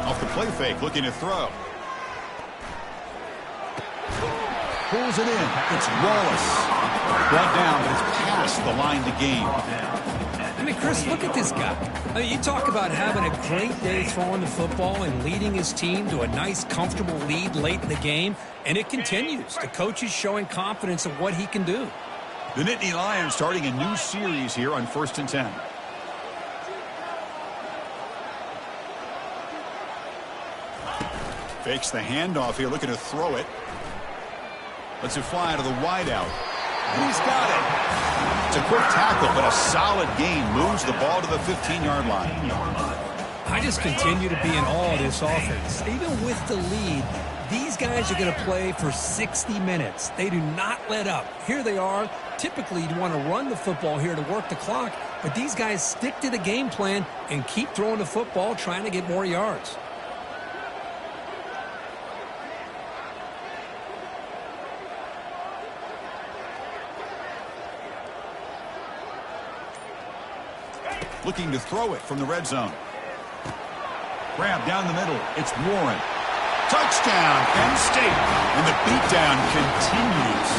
Off the play fake, looking to throw. Pulls it in. It's Wallace. Brought down, but it's past the line to gain. I mean, Chris, look at this guy. I mean, you talk about having a great day throwing the football and leading his team to a nice, comfortable lead late in the game, and it continues. The coach is showing confidence of what he can do. The Nittany Lions starting a new series here on 1st and 10. Fakes the handoff here, looking to throw it. Lets it fly to the wideout. And he's got it. It's a quick tackle, but a solid gain. Moves the ball to the 15-yard line. I just continue to be in awe of this offense. Even with the lead, these guys are going to play for 60 minutes. They do not let up. Here they are. Typically, you want to run the football here to work the clock, but these guys stick to the game plan and keep throwing the football, trying to get more yards. Looking to throw it from the red zone. Grab down the middle. It's Warren. Touchdown, Penn State. And the beatdown continues.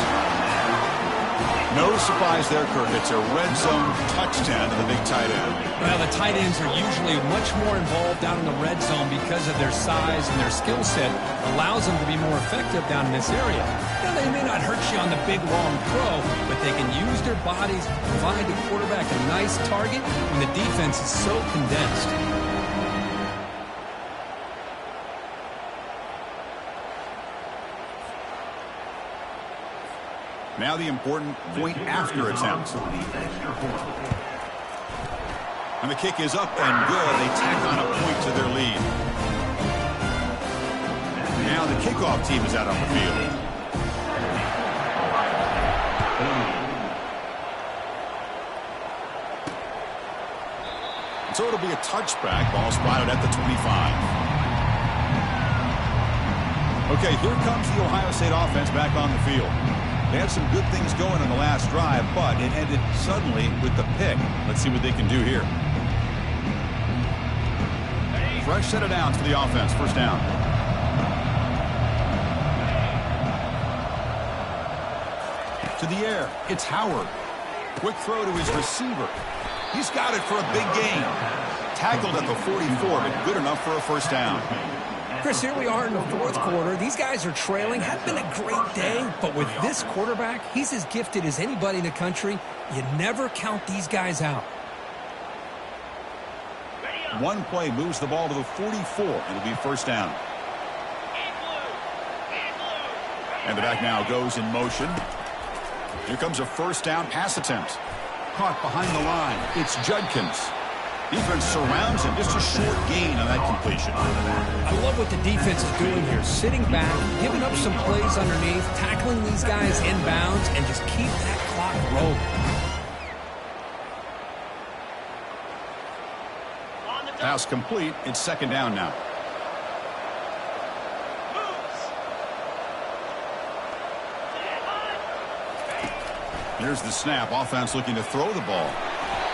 No surprise there, Kirk. It's a red zone touchdown to the big tight end. Well, the tight ends are usually much more involved down in the red zone because of their size and their skill set. Allows them to be more effective down in this area. Now, they may not hurt you on the big, long throw, but they can use their bodies to provide the quarterback a nice target when the defense is so condensed. Now the important point after attempt. And the kick is up and good. They tack on a point to their lead. Now the kickoff team is out on the field. So it'll be a touchback. Ball spotted at the 25. Okay, here comes the Ohio State offense back on the field. They had some good things going in the last drive, but it ended suddenly with the pick. Let's see what they can do here. Fresh set of downs for the offense. First down. To the air. It's Howard. Quick throw to his receiver. He's got it for a big gain. Tackled at the 44, but good enough for a first down. Chris, here we are in the fourth quarter. These guys are trailing. Had been a great day, but with this quarterback, he's as gifted as anybody in the country. You never count these guys out. One play moves the ball to the 44. It'll be first down. And the back now goes in motion. Here comes a first down pass attempt. Caught behind the line. It's Judkins. Defense surrounds him. Just a short gain on that completion. I love what the defense is doing here. Sitting back, giving up some plays underneath, tackling these guys inbounds, and just keep that clock rolling. Pass complete. It's second down now. Here's the snap. Offense looking to throw the ball.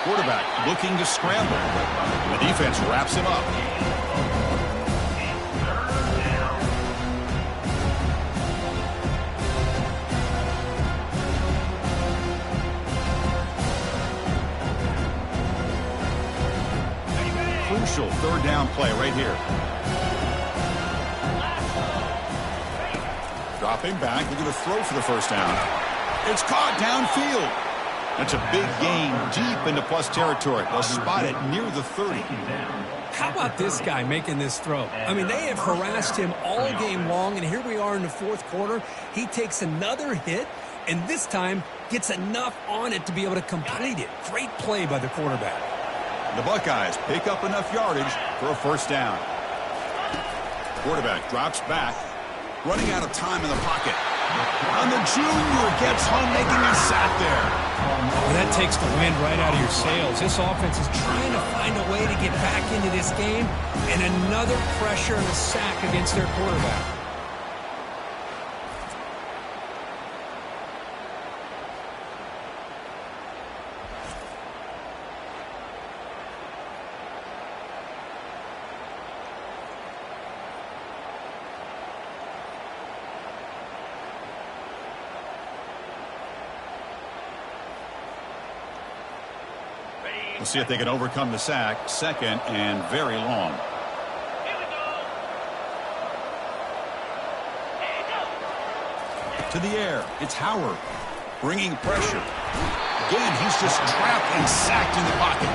Quarterback looking to scramble. The defense wraps him up. Crucial third down play right here. Dropping back, looking to throw for the first down. It's caught downfield. That's a big gain deep into plus territory. They'll spot it near the 30. How about this guy making this throw? I mean, they have harassed him all game long, and here we are in the fourth quarter. He takes another hit, and this time gets enough on it to be able to complete it. Great play by the quarterback. The Buckeyes pick up enough yardage for a first down. Quarterback drops back, running out of time in the pocket. And the junior gets home, making a sack there. Well, that takes the wind right out of your sails. This offense is trying to find a way to get back into this game, and another pressure and a sack against their quarterback. We'll see if they can overcome the sack. Second and very long. Here we go. To the air, it's Howard bringing pressure. Again, he's just trapped and sacked in the pocket.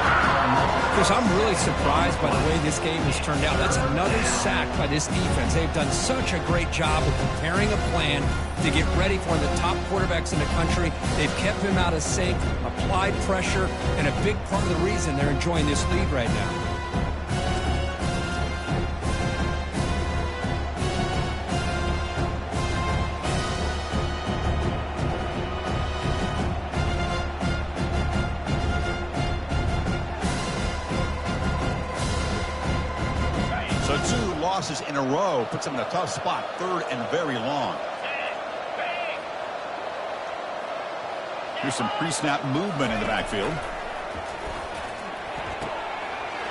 Chris, I'm really surprised by the way this game has turned out. That's another sack by this defense. They've done such a great job of preparing a plan to get ready for one of the top quarterbacks in the country. They've kept him out of sync, applied pressure, and a big part of the reason they're enjoying this lead right now. So 2 losses in a row puts them in a tough spot. Third and very long. Here's some pre-snap movement in the backfield.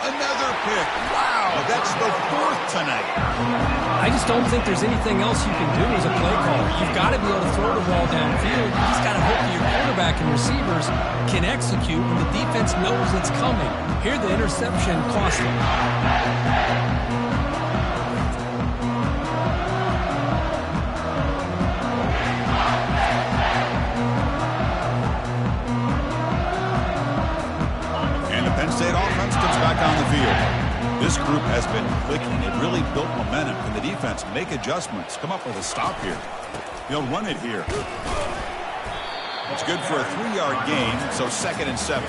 Another pick. Wow, that's the 4th tonight. I just don't think there's anything else you can do as a play caller. You've got to be able to throw the ball downfield. You just got to hope that your quarterback and receivers can execute when the defense knows it's coming. Here, the interception cost them. State offense comes back on the field. This group has been clicking. It really built momentum. Can the defense make adjustments? Come up with a stop here. They'll run it here. It's good for a 3-yard gain, so 2nd and 7.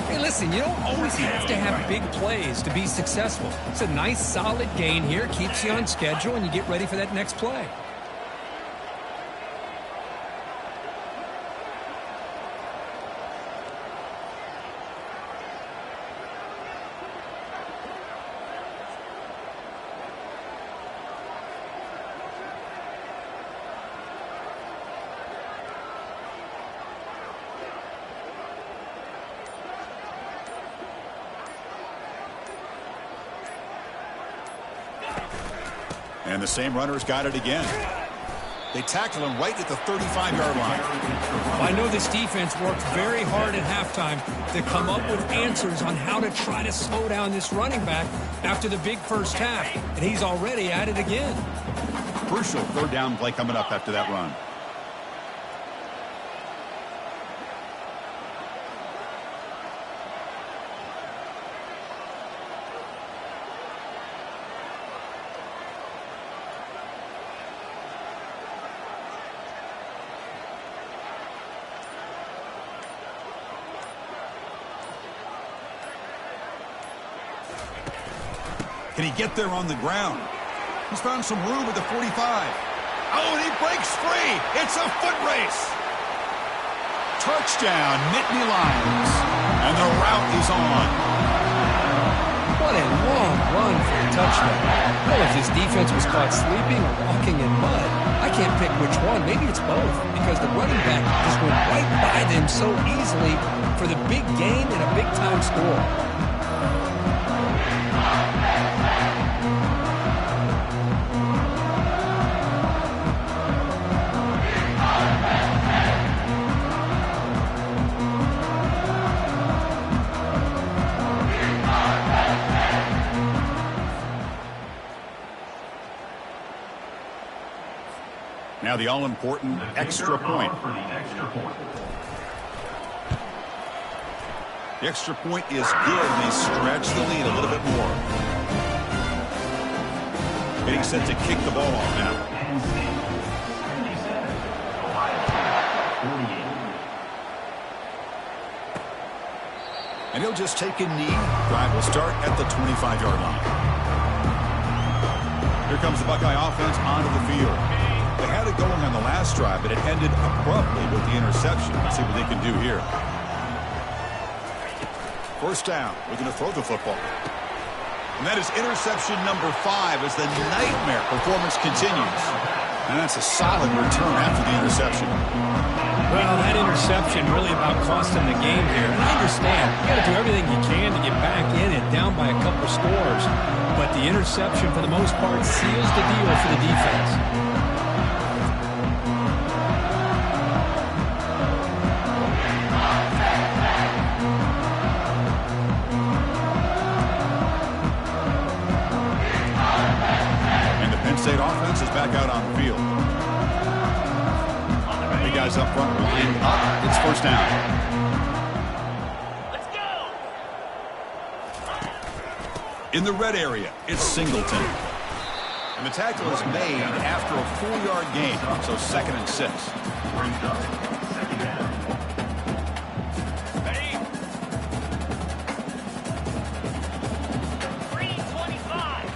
Hey, listen, you don't always have to have big plays to be successful. It's a nice, solid gain here. Keeps you on schedule, and you get ready for that next play. And the same runner's got it again. They tackle him right at the 35-yard line. Well, I know this defense worked very hard at halftime to come up with answers on how to try to slow down this running back after the big first half. And he's already at it again. Crucial third down play coming up after that run. Can he get there on the ground? He's found some room at the 45. Oh, and he breaks free. It's a foot race. Touchdown, Nittany Lions. And the route is on. What a long run for a touchdown. Well, if his defense was caught sleeping or walking in mud, I can't pick which one. Maybe it's both, because the running back just went right by them so easily for the big gain and a big-time score. Now the all-important extra point. The extra point is good, and they stretch the lead a little bit more. Getting set to kick the ball off now. And he'll just take a knee. Drive will start at the 25-yard line. Here comes the Buckeye offense onto the field. They had it going on the last drive, but it ended abruptly with the interception. Let's see what they can do here. First down. We're going to throw the football. And that is interception number 5 as the nightmare performance continues. And that's a solid return after the interception. Well, that interception really about cost him the game here. And I understand. You got to do everything you can to get back in it, down by a couple scores. But the interception, for the most part, seals the deal for the defense. And the Penn State offense is back out on the field. Big guys up front, lined up. It's first down. Let's go. In the red area, it's Singleton. And the tackle is made after a 4-yard gain, so 2nd and 6. Ready? 3:25.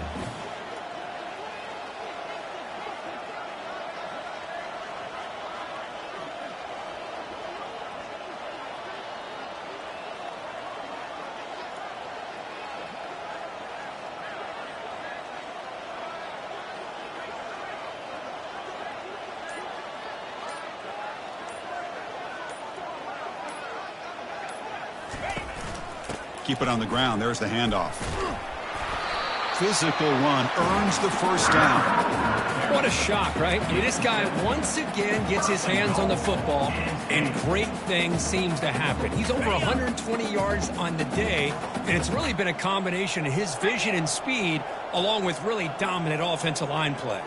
Keep it on the ground. There's the handoff. Physical run earns the first down. What a shock, right? This guy once again gets his hands on the football, and great things seems to happen. He's over 120 yards on the day, and it's really been a combination of his vision and speed along with really dominant offensive line play.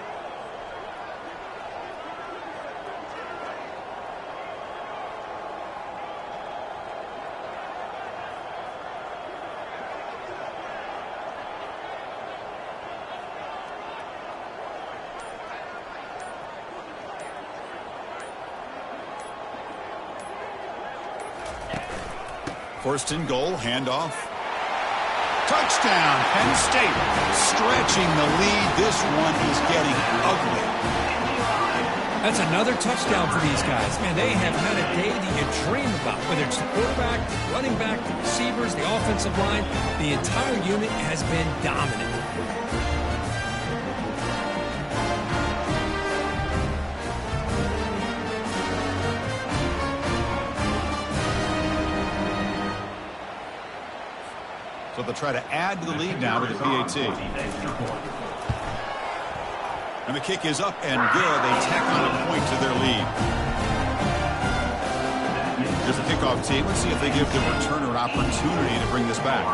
First and goal, handoff. Touchdown, Penn State. Stretching the lead. This one is getting ugly. That's another touchdown for these guys. Man, they have had a day that you dream about. Whether it's the quarterback, the running back, the receivers, the offensive line, the entire unit has been dominant. So they'll try to add to the lead now with the PAT. And the kick is up and good. They tack on a point to their lead. Here's the kickoff team. Let's see if they give the returner an opportunity to bring this back.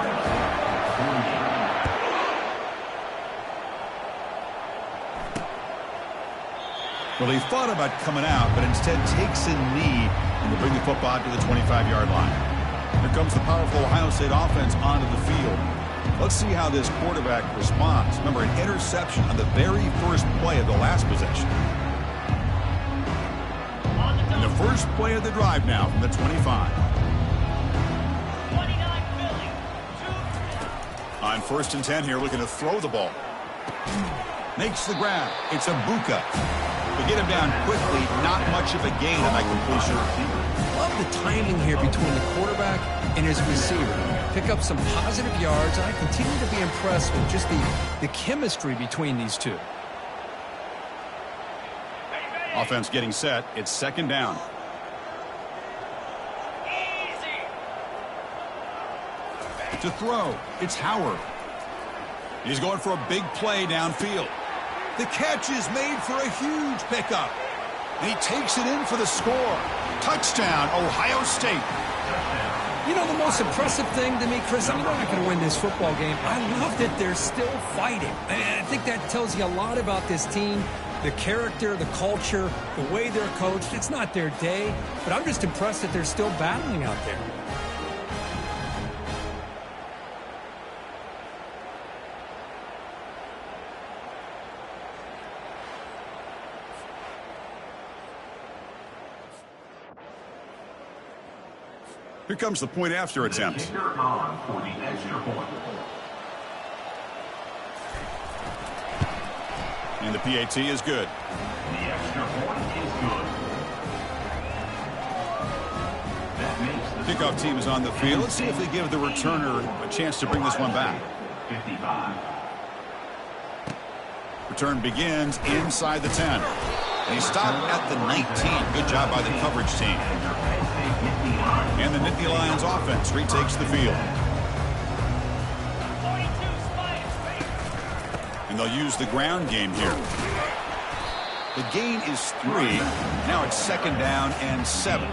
Well, he thought about coming out, but instead takes a knee and will bring the football to the 25-yard line. Here comes the powerful Ohio State offense onto the field. Let's see how this quarterback responds. Remember, an interception on the very first play of the last possession. And the first play of the drive now from the 25. 29 Philly. On 1st and 10 here, looking to throw the ball. Makes the grab. It's Abuka. They get him down quickly. Not much of a gain on that completion. Love the timing here between the quarterback and his receiver. Pick up some positive yards, and I continue to be impressed with just the chemistry between these two. Offense getting set. It's 2nd down. Easy. To throw, it's Howard. He's going for a big play downfield. The catch is made for a huge pickup. And he takes it in for the score. Touchdown, Ohio State. You know, the most impressive thing to me, Chris, I mean, they're not going to win this football game. I love that they're still fighting. I think that tells you a lot about this team, the character, the culture, the way they're coached. It's not their day, but I'm just impressed that they're still battling out there. Here comes the point after attempt. Kicker on for the extra point. And the PAT is good. The extra point is good. That makes the Kickoff team is on the field. Let's see if they give the returner a chance to bring this one back. 55. Return begins inside the 10. And he stopped at the 19. Good job by the coverage team. And the Nittany Lions offense retakes the field. 42 Spiders. And they'll use the ground game here. The gain is 3. Now it's 2nd down and 7.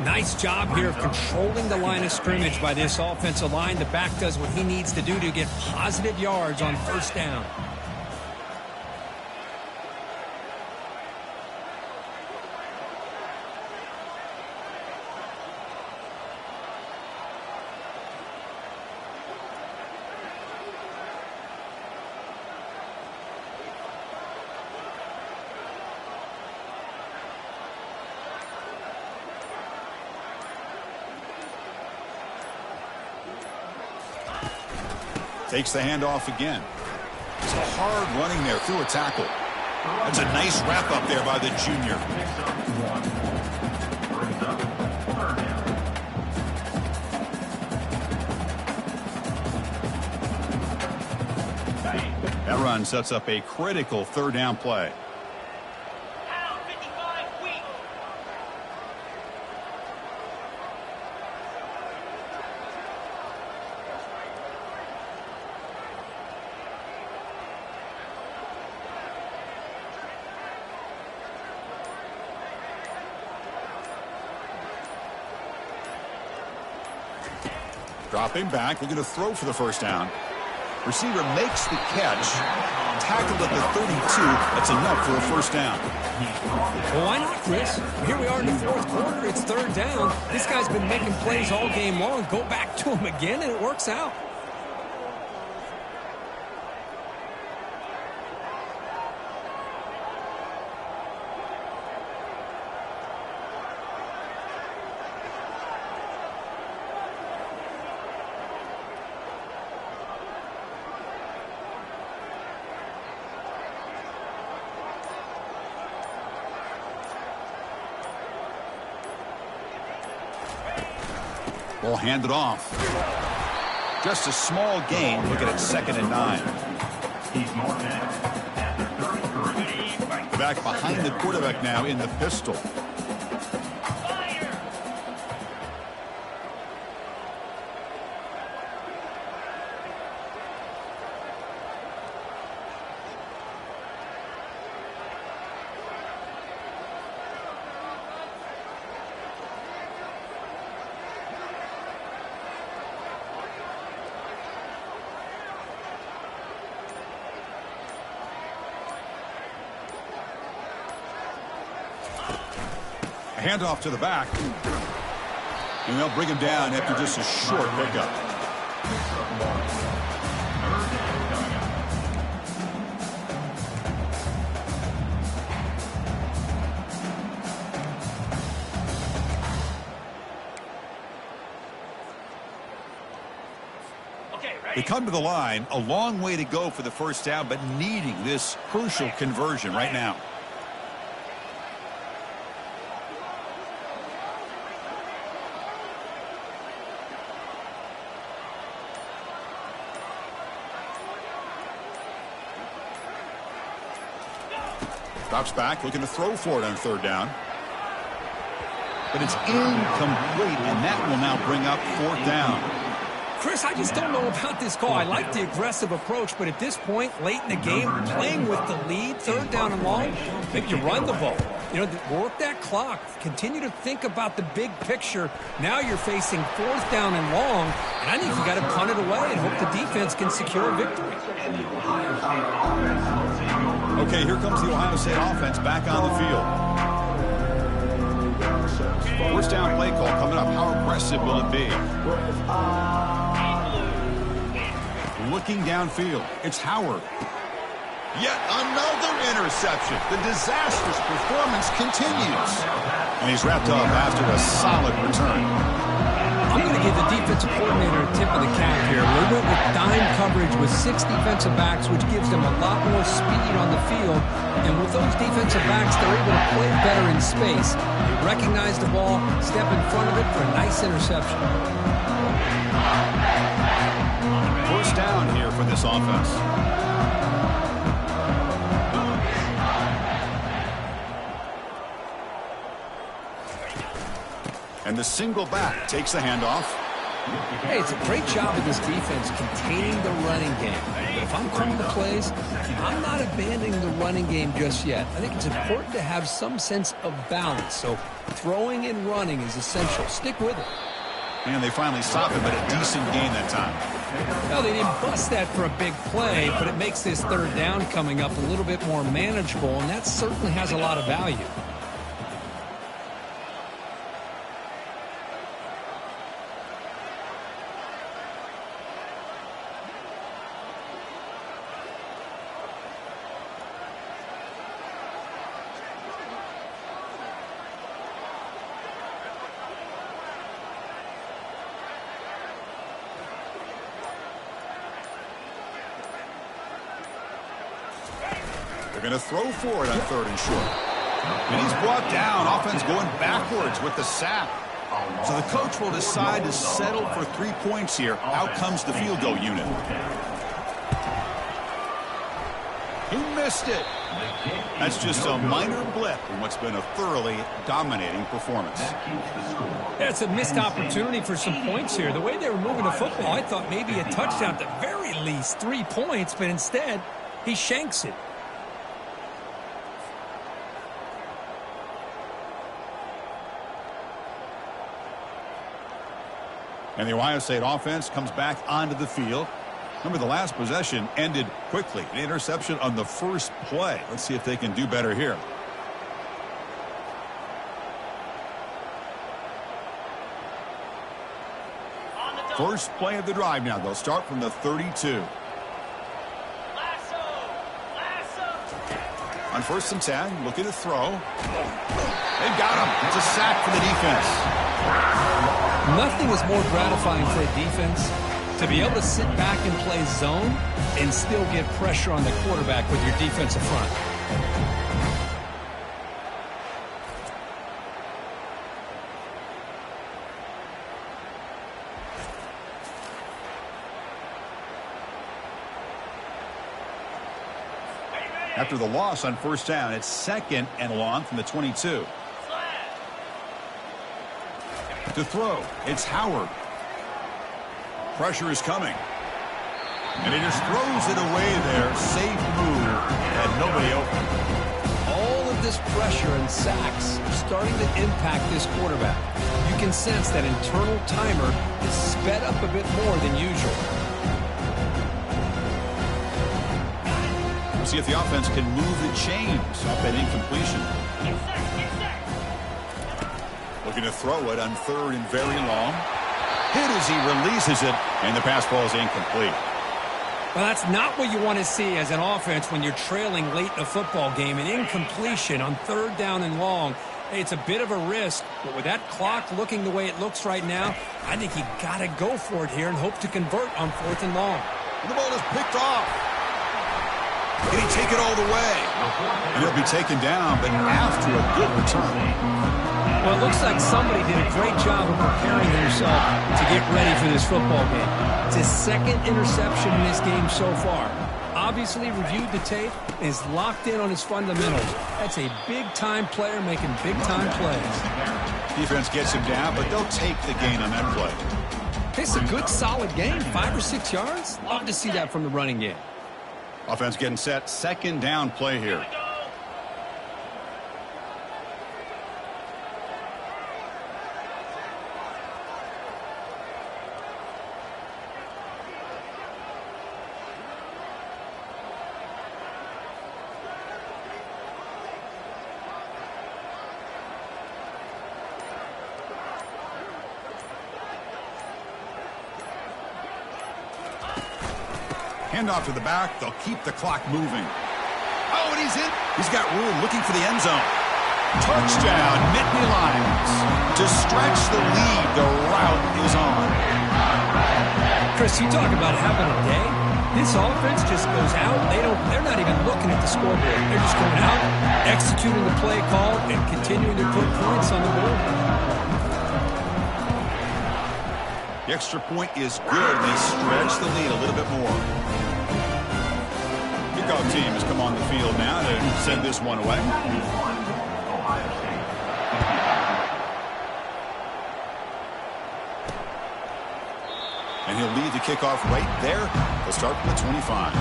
Nice job here of controlling the line of scrimmage by this offensive line. The back does what he needs to do to get positive yards on 1st down. Takes the handoff again. It's a hard running there through a tackle. That's a nice wrap up there by the junior. That run sets up a critical 3rd down play. Pound 55 weak. Dropping back, looking to throw for the 1st down. Receiver makes the catch. Tackled at the 32. That's enough for a 1st down. Well, why not, Chris? Here we are in the 4th quarter. It's 3rd down. This guy's been making plays all game long. Go back to him again, and it works out. Ball handed off. Just a small gain. Looking at 2nd and 9. He's more down at the 33. Back behind the quarterback now in the pistol. Fire. Handoff to the back. And they'll bring him down after just a short pickup. Okay, They ready? come to the line, a long way to go for the 1st down, but needing this crucial conversion right now. Drops back, looking to throw for it on 3rd down. But it's incomplete, and that will now bring up 4th down. Chris, I just don't know about this call. I like the aggressive approach, but at this point, late in the game, playing with the lead, third down and long, maybe you run the ball. You know, work that clock. Continue to think about the big picture. Now you're facing fourth down and long, and I think you got to punt it away and hope the defense can secure a victory. Okay, here comes the Ohio State offense back on the field. First down play call coming up. How aggressive will it be? Looking downfield, it's Howard. Yet another interception. The disastrous performance continues. And he's wrapped up after a solid return. I'm going to give the defensive coordinator a tip of the cap here. We went with dime coverage with 6 defensive backs, which gives them a lot more speed on the field. And with those defensive backs, they're able to play better in space. They recognize the ball, step in front of it for a nice interception. First down here for this offense. And the single back takes the handoff. Hey, it's a great job of this defense containing the running game. But if I'm calling the plays, I'm not abandoning the running game just yet. I think it's important to have some sense of balance. So throwing and running is essential. Stick with it. And they finally stop him, but a decent gain that time. Well, they didn't bust that for a big play, but it makes this third down coming up a little bit more manageable, and that certainly has a lot of value. They're going to throw for it on third and short. And he's brought down. Offense going backwards with the sack. So the coach will decide to settle for 3 points here. Out comes the field goal unit. He missed it. That's just a minor blip in what's been a thoroughly dominating performance. Yeah, it's a missed opportunity for some points here. The way they were moving the football, I thought maybe a touchdown, at the very least 3 points, but instead he shanks it. And the Ohio State offense comes back onto the field. Remember, the last possession ended quickly. An interception on the first play. Let's see if they can do better here. First play of the drive now. They'll start from the 32. On 1st and 10, looking to throw. They've got him. It's a sack for the defense. Nothing is more gratifying for a defense to be able to sit back and play zone and still get pressure on the quarterback with your defensive front. After the loss on 1st down, it's 2nd and long from the 22. To throw, it's Howard. Pressure is coming. And he just throws it away there. Safe move. And nobody open. All of this pressure and sacks are starting to impact this quarterback. You can sense that internal timer is sped up a bit more than usual. We'll see if the offense can move the chains off that incompletion. Looking to throw it on 3rd and very long. Hit as he releases it, and the pass ball is incomplete. Well, that's not what you want to see as an offense when you're trailing late in a football game. An incompletion on 3rd down and long. Hey, it's a bit of a risk, but with that clock looking the way it looks right now, I think you got to go for it here and hope to convert on 4th and long. And the ball is picked off. Can he take it all the way? And he'll be taken down, but after a good return. Well, it looks like somebody did a great job of preparing himself to get ready for this football game. It's his 2nd interception in this game so far. Obviously reviewed the tape and is locked in on his fundamentals. That's a big-time player making big-time plays. Defense gets him down, but they'll take the gain on that play. It's a good, solid game. 5 or 6 yards. Love to see that from the running game. Offense getting set. Second down play here. Handoff to the back. They'll keep the clock moving. Oh, and he's in. He's got room looking for the end zone. Touchdown, Nittany Lions. To stretch the lead, the route is on. Chris, you talk about having a day. This offense just goes out. They're not even looking at the scoreboard. They're just going out, executing the play call, and continuing to put points on the board. The extra point is good. They stretch the lead a little bit more. Kickoff team has come on the field now to send this one away. And he'll lead the kickoff right there. They'll start from the 25.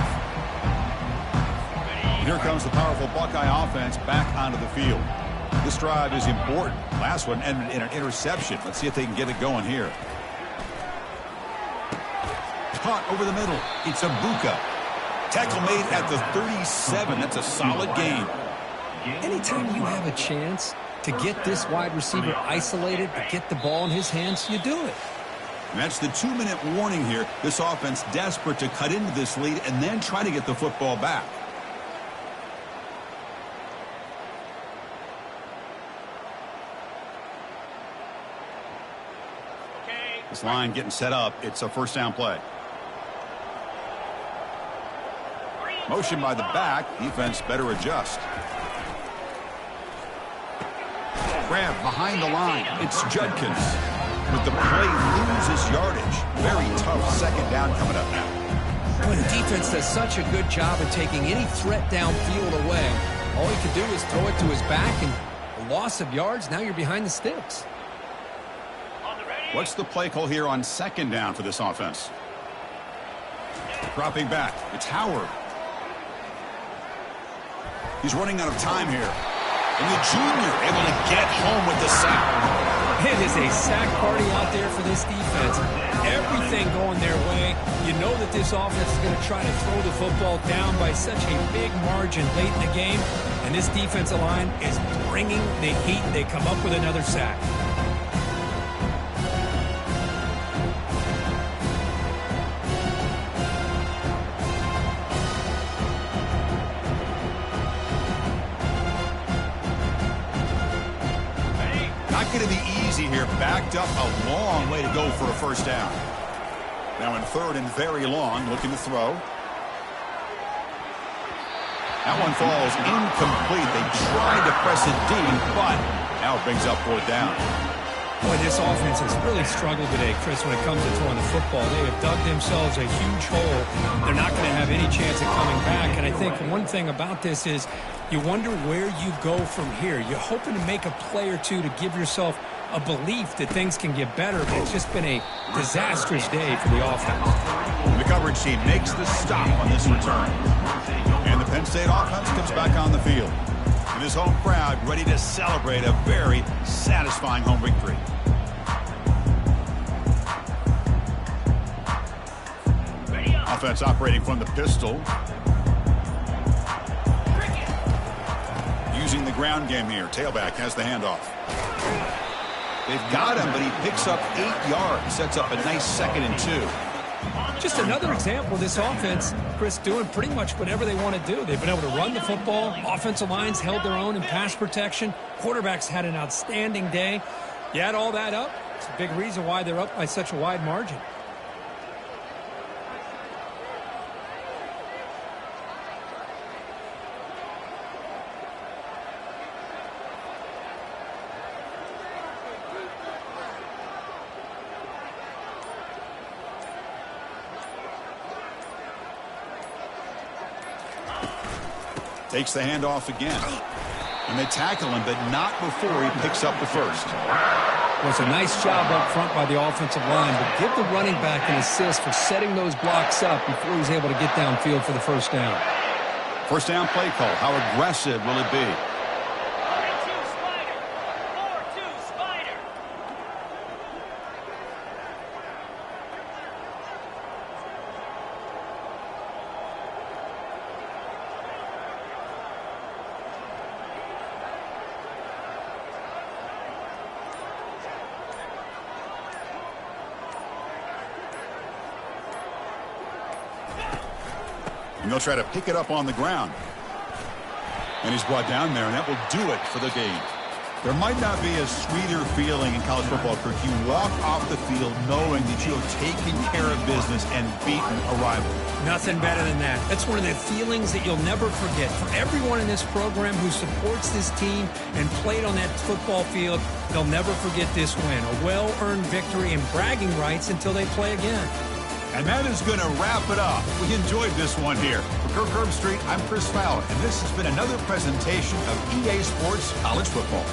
And here comes the powerful Buckeye offense back onto the field. This drive is important. Last one ended in an interception. Let's see if they can get it going here. Caught over the middle. It's a Buka. Tackle made at the 37. That's a solid gain. Anytime you have a chance to get this wide receiver isolated, to get the ball in his hands, you do it. And that's the 2-minute warning here. This offense desperate to cut into this lead and then try to get the football back. This line getting set up. It's a first down play. Motion by the back. Defense better adjust. Grab behind the line. It's Judkins. But the play loses yardage. Very tough second down coming up now. Boy, the defense does such a good job of taking any threat downfield away. All he could do is throw it to his back, and a loss of yards, now you're behind the sticks. What's the play call here on second down for this offense? Dropping back. It's Howard. He's running out of time here. And the junior able to get home with the sack. It is a sack party out there for this defense. Everything going their way. You know that this offense is going to try to throw the football down by such a big margin late in the game. And this defensive line is bringing the heat. They come up with another sack. Not going to be easy here. Backed up a long way to go for a first down. Now in third and very long, looking to throw. That one falls incomplete. They tried to press it deep, but now it brings up fourth down. Boy, this offense has really struggled today, Chris, when it comes to throwing the football. They have dug themselves a huge hole. They're not going to have any chance of coming back. And I think one thing about this is you wonder where you go from here. You're hoping to make a play or two to give yourself a belief that things can get better, but it's just been a disastrous day for the offense. And the coverage team makes the stop on this return. And the Penn State offense comes back on the field. And this home crowd ready to celebrate a very satisfying home victory. Offense operating from the pistol. Using the ground game here. Tailback has the handoff. They've got him, but he picks up 8 yards. Sets up a nice 2nd and 2. Just another example of this offense, Chris, doing pretty much whatever they want to do. They've been able to run the football. Offensive lines held their own in pass protection. Quarterbacks had an outstanding day. You add all that up, it's a big reason why they're up by such a wide margin. Takes the handoff again. And they tackle him, but not before he picks up the first. Well, it's a nice job up front by the offensive line, but give the running back an assist for setting those blocks up before he's able to get downfield for the first down. First down play call. How aggressive will it be? 3-2 Spider. 4-2 Spider. And they'll try to pick it up on the ground. And he's brought down there, and that will do it for the game. There might not be a sweeter feeling in college football, Kirk. You walk off the field knowing that you have taken care of business and beaten a rival. Nothing better than that. That's one of the feelings that you'll never forget. For everyone in this program who supports this team and played on that football field, they'll never forget this win. A well-earned victory and bragging rights until they play again. And that is going to wrap it up. We enjoyed this one here. For Kirk Herbstreit, I'm Chris Fowler, and this has been another presentation of EA Sports College Football.